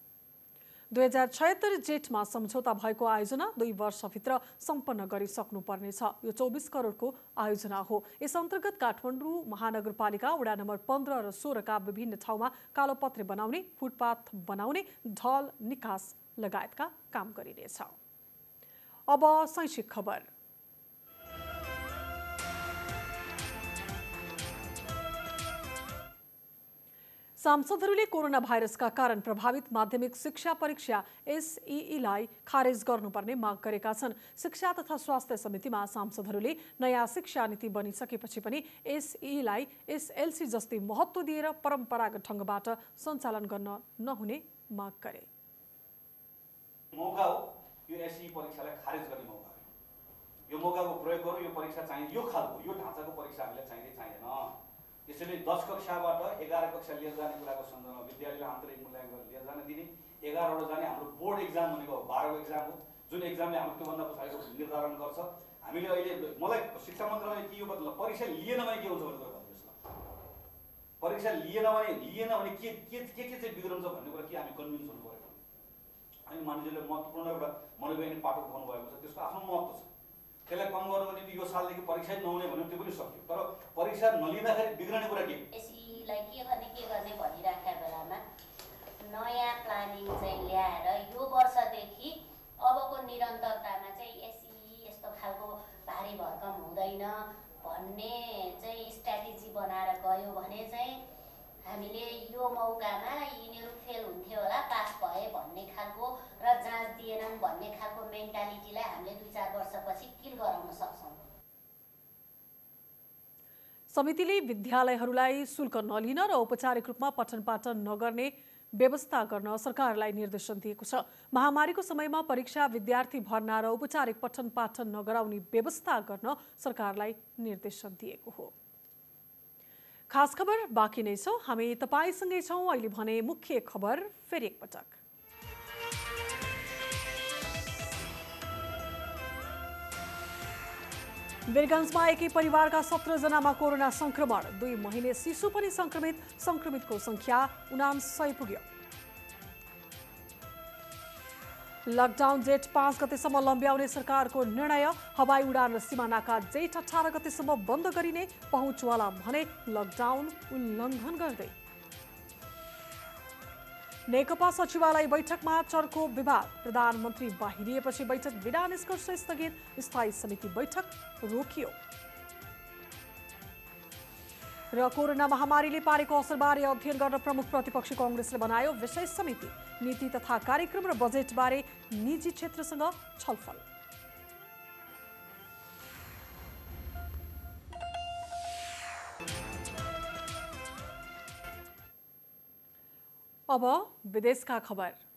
2076 जेठमा सम्झौता भएको आयोजना 2 वर्षभित्र सम्पन्न गरिसक्नुपर्नेछ। यो 24 करोडको आयोजना हो। यस अन्तर्गत काठमाडौँ महानगरपालिका वडा नम्बर 15 र 16 का विभिन्न ठाउँमा कालोपत्रे बनाउने, फुटपाथ बनाउने, ढल निकास लगायतका काम गरिनेछ। अब शैक्षिक खबर। सांसदहरूले कोरोना भाइरसका कारण प्रभावित माध्यमिक शिक्षा परीक्षा एसईईलाई खारेज गर्नुपर्ने माग गरेका छन्। शिक्षा तथा स्वास्थ्य समितिमा सांसदहरूले नयाँ शिक्षा नीति बनिसकेपछि पनि एसईईलाई एसएलसी जस्तै महत्त्व दिएर परम्परागत ढङ्गबाट सञ्चालन गर्न नहुने माग गरे। मौका हो यो एसईई परीक्षालाई खारेज गर्ने मौका हो। यो मौकाको प्रयोग गरौँ। यो परीक्षा चाहिने, यो खालको यो ढाँचाको परीक्षा हामीलाई चाहिँदैन। त्यसैले 10 कक्षाबाट 11 कक्षा लिएर जाने कुराको सन्दर्भमा विद्यालयले आन्तरिक मूल्याङ्कन लिएर जान दिने, 11वटा जाने हाम्रो बोर्ड एक्जाम भनेको 12को एक्जाम हो, जुन एक्जामले हाम्रो त्योभन्दा पछाडिको निर्धारण गर्छ। हामीले अहिले मलाई शिक्षा मन्त्रालयले के यो बदल परीक्षा लिएन भने के हुन्छ भन्ने कुरा भन्नुहोस् न। परीक्षा लिएन भने के चाहिँ बिग्रन्छ भन्ने कुरा के हामी कन्भिन्स हुनु पऱ्यो। अनि मानिसहरूले महत्त्वपूर्ण एउटा मनोवैज्ञानिक पाटो उठाउनु भएको छ, त्यसको आफ्नो महत्त्व छ। त्यसलाई कम गर्नको निम्ति यो सालदेखि परीक्षा नहुने भने त्यो पनि सक्यो, तर परीक्षा नलिँदाखेरि बिग्रने कुरा के? एसईईलाई के गर्ने भनिराखेका बेलामा नयाँ प्लानिङ चाहिँ ल्याएर यो वर्षदेखि अबको निरन्तरतामा चाहिँ एसईई यस्तो खालको भारी भरकम हुँदैन भन्ने चाहिँ स्ट्राटेजी बनाएर गयो भने चाहिँ हामीले यो मौकामा यिनीहरू फेल हुन्थ्यो होला, पास भए भन्ने खालको र जाँच दिएनन् भन्ने खालको मेन्टालिटीलाई हामीले 2-4 वर्षपछि किल गराउन सक्छौँ। समितिले विद्यालयहरूलाई शुल्क नलिन र औपचारिक रूपमा पठन पाठन नगर्ने व्यवस्था गर्न सरकारलाई निर्देशन दिएको छ। महामारीको समयमा परीक्षा, विद्यार्थी भर्ना र औपचारिक पठन पाठन नगराउने व्यवस्था गर्न सरकारलाई निर्देशन दिएको हो। खास खबर बाँकी नै छ, हामी तपाईसँगै छौँ। अहिले भने मुख्य खबर फेरि एकपटक। वीरगञ्जमा एकै परिवारका 17 जनामा कोरोना संक्रमण, 2 महिने शिशु पनि संक्रमितको संख्या 99 पुग्यो। लकडाउन जेठ 5 गतेसम्म लम्ब्याउने सरकारको निर्णय। हवाई उडान र सीमानाका जेठ 18 गतेसम्म बन्द गरिने पहुँचवाला भने लकडाउन उल्लङ्घन गर्दै। नेकपा सचिवालय बैठकमा चर्को विवाद। प्रधानमन्त्री बाहिरिएपछि बैठक बिना निष्कर्ष स्थगित। स्थायी समिति बैठक रोकियो। र कोरोना महामारीले पारेको असरबारे अध्ययन गर्न प्रमुख प्रतिपक्षी कांग्रेसले बनायो विशेष समिति। नीति तथा कार्यक्रम र बजेटबारे निजी क्षेत्रसँग छलफल। अब विदेशका खबर।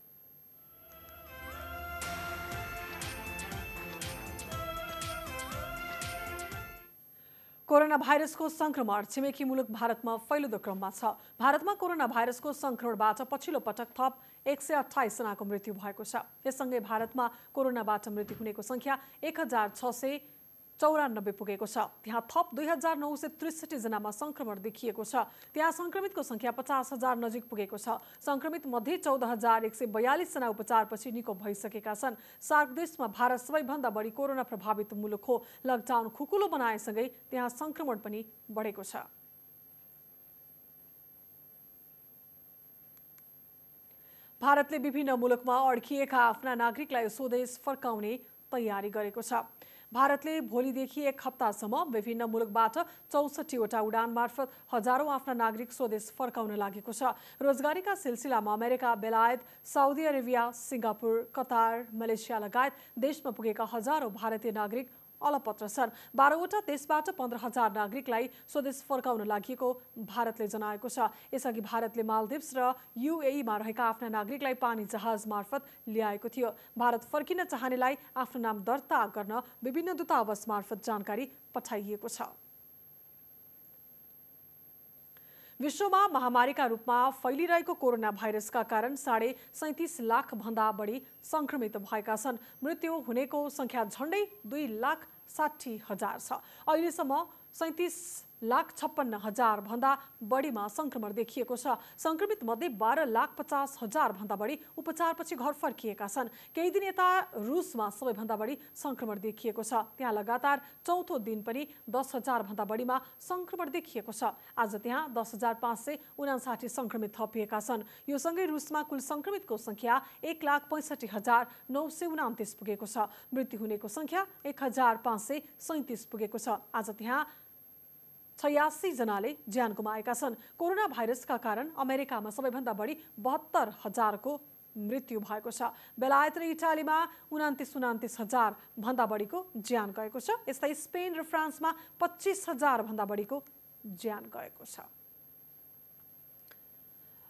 कोरोना भाइरसको संक्रमण छिमेकी मुलुक भारतमा फैलिँदो क्रममा छ। भारतमा कोरोना भाइरसको संक्रमणबाट पछिल्लो पटक थप 128 जनाको मृत्यु भएको छ। यससँगै भारतमा कोरोनाबाट मृत्यु हुनेको संख्या 1694 पुगेको छ। त्यहाँ थप 2963 जनामा संक्रमण देखिएको छ। त्यहाँ संक्रमितको संख्या 50,000 नजिक पुगेको छ। संक्रमित मध्ये 14,142 जना उपचारपछि निको भइसकेका छन्। सार्क देशमा भारत सबैभन्दा बढी कोरोना प्रभावित मुलुक हो। लकडाउन खुकुलो बनाएसँगै त्यहाँ संक्रमण पनि बढेको छ। भारतले विभिन्न मुलुकमा अड्किएका आफ्ना नागरिकलाई स्वदेश फर्काउने तयारी गरेको छ। भारतले भोलिदेखि एक हप्तासम्म विभिन्न मुलुकबाट 64वटा उडान मार्फत हजारौं आफ्ना नागरिक स्वदेश फर्काउन लागेको छ। रोजगारीका सिलसिलामा अमेरिका, बेलायत, Saudi Arabia, Singapore, Qatar, Malaysia लगायत देशमा पुगेका हजारौं भारतीय नागरिक अलपत्र छन्। 12वटा देशबाट 15,000 नागरिकलाई स्वदेश फर्काउन लागि भारतले जनाएको छ। यसअघि भारतले मालदिप्स र युएईमा रहेका आफ्ना नागरिकलाई पानी जहाज मार्फत ल्याएको थियो। भारत फर्किन चाहनेलाई आफ्नो नाम दर्ता गर्न विभिन्न दूतावास मार्फत जानकारी पठाइएको छ। विश्वमा महामारीका रूपमा फैलिरहेको कोरोना भाइरसका कारण 37.5 लाख भन्दा बढी संक्रमित भएका छन्। मृत्यु हुनेको संख्या झण्डै 2,60,000 छ। अहिलेसम्म 37,56,000 भन्दा बढीमा संक्रमण देखिएको छ। संक्रमित मध्ये 12,50,000 भन्दा बढी उपचारपछि घर फर्किएका छन्। केही दिन यता रुसमा सबैभन्दा बढी संक्रमण देखिएको छ। त्यहाँ लगातार चौथो दिन पनि 10,000 भन्दा बढीमा संक्रमण देखिएको छ। आज त्यहाँ 10,559 संक्रमित थपिएका छन्। यो सँगै रुसमा कुल संक्रमितको संख्या 1,65,929 पुगेको छ। मृत्यु हुनेको संख्या 1,537 पुगेको छ। आज त्यहाँ 86 जनाले ज्यान गुमाएका छन्। कोरोना भाइरसका कारण अमेरिकामा सबैभन्दा बढी 72,000 को मृत्यु भएको छ। बेलायत र इटालीमा 29,000 भन्दा बढीको ज्यान गएको छ। यस्तै स्पेन र फ्रान्समा 25,000 भन्दा बढीको ज्यान गएको छ।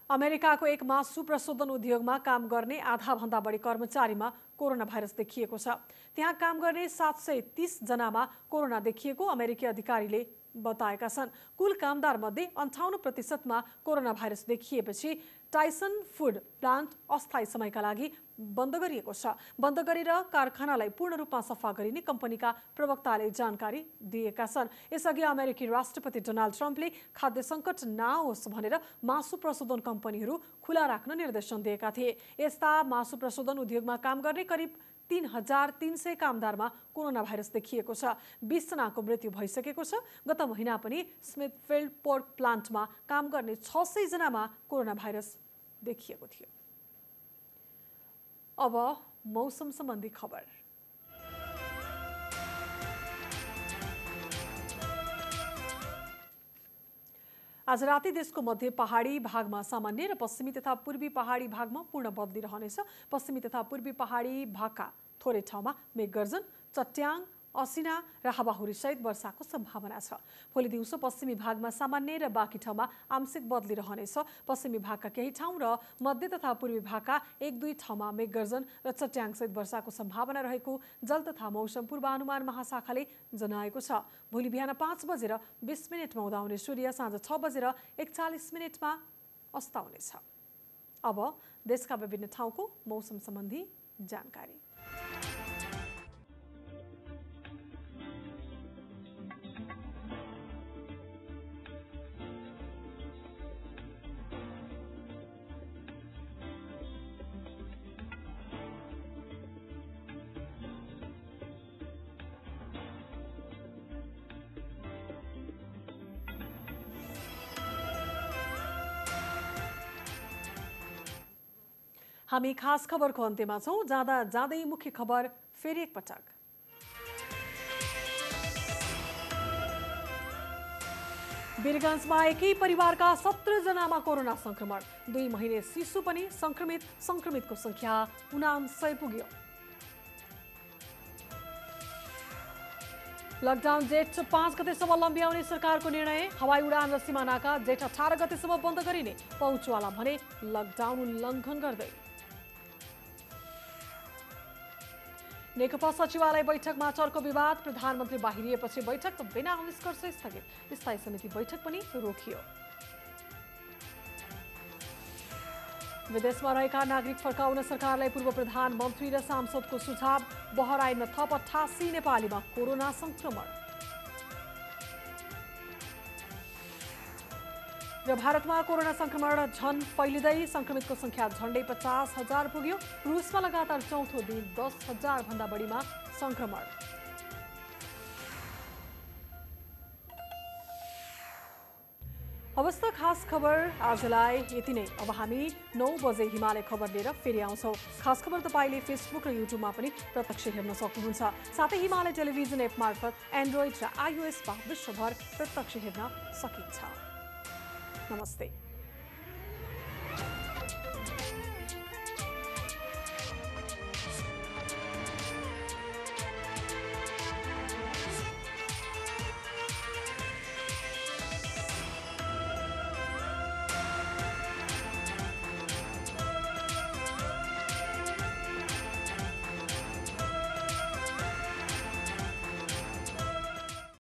अमेरिकाको एक मासु प्रशोधन उद्योगमा काम गर्ने आधा भन्दा बढी कर्मचारीमा कोरोना भाइरस देखिएको छ। त्यहाँ काम गर्ने 730 जनामा कोरोना देखिएको अमेरिकी अधिकारीले बताएका छन्। कुल कामदार मध्ये 58%मा कोरोना भाइरस देखिएपछि टाइसन फूड प्लान्ट अस्थायी समयका लागि बन्द गरिएको छ। बन्द गरेर कारखानालाई पूर्ण रूपमा सफा गरिने कम्पनीका प्रवक्ताले जानकारी दिएका छन्। यसअघि अमेरिकी राष्ट्रपति डोनाल्ड ट्रम्पले खाद्य सङ्कट नआओस् भनेर मासु प्रशोधन कम्पनीहरू खुला राख्न निर्देशन दिएका थिए। यस्ता मासु प्रशोधन उद्योगमा काम गर्ने करिब 3,300 कामदारमा कोरोना भाइरस देखिएको छ। 20 जनाको मृत्यु भइसकेको छ। गत महिना पनि स्मिथफिल्ड पोर्क प्लान्टमा काम गर्ने 600 जनामा कोरोना भाइरस देखिएको थियो। अब मौसम सम्बन्धी खबर। आज राति देशको मध्य पहाडी भागमा सामान्य र पश्चिमी तथा पूर्वी पहाडी भागमा पूर्ण बदली रहनेछ। पश्चिमी तथा पूर्वी पहाडी भागका थोरै ठाउँमा मेघगर्जन, चट्याङ, असिना र हावाहुरी सहित वर्षाको सम्भावना छ। भोलि दिउँसो पश्चिमी भागमा सामान्य र बाँकी ठाउँमा आंशिक बदली रहनेछ। पश्चिमी भागका केही ठाउँ र मध्य तथा पूर्वी भागका 1-2 ठाउँमा मेघगर्जन र चट्याङ सहित वर्षाको सम्भावना रहेको जल तथा मौसम पूर्वानुमान महाशाखाले जनाएको छ। भोलि बिहान 5:20 उदाउने सूर्य साँझ 6:41 अस्ताउनेछ। अब देशका विभिन्न ठाउँको मौसम सम्बन्धी जानकारी। हामी खास खबरको अन्त्यमा छौं। जाँदा जाँदै मुख्य खबर फेरि एकपटक। वीरगञ्जमा एकै परिवारका 17 जनामा कोरोना संक्रमण। 2 महिने शिशु पनि संक्रमितको संख्या 99 पुग्यो। लकडाउन जेठ 5 गतेसम्म लम्ब्याउने सरकारको निर्णय। हवाई उडान र सीमानाका जेठ 18 गतेसम्म बन्द गरिने। पहुँचवाला भने लकडाउन उल्लङ्घन गर्दै। नेकपा सचिवालय बैठकमा चर्को विवाद। प्रधानमन्त्री बाहिरिएपछि बैठक बिना निष्कर्ष स्थगित। स्थायी समिति बैठक पनि रोकियो। विदेशमा रहेका नागरिक फर्काउन सरकारलाई पूर्व प्रधानमन्त्री र सांसदको सुझाव। बहराइनमा थप 88 नेपालीमा कोरोना संक्रमण। र भारतमा कोरोना संक्रमण झन फैलिँदै संक्रमितको संख्या झण्डै 50,000 पुग्यो। रुसमा लगातार चौथो दिन 10,000 भन्दा बढीमा संक्रमण। अवस्था खास खबर आजलाई यति नै। अब हामी 9 बजे हिमालय खबर लिएर फेरि आउँछौँ। खास खबर तपाईँले फेसबुक र युट्युबमा पनि प्रत्यक्ष हेर्न सक्नुहुन्छ। साथै हिमालय टेलिभिजन एप मार्फत एन्ड्रोइड र iOS मा विश्वभर प्रत्यक्ष हेर्न सकिन्छ। नमस्ते।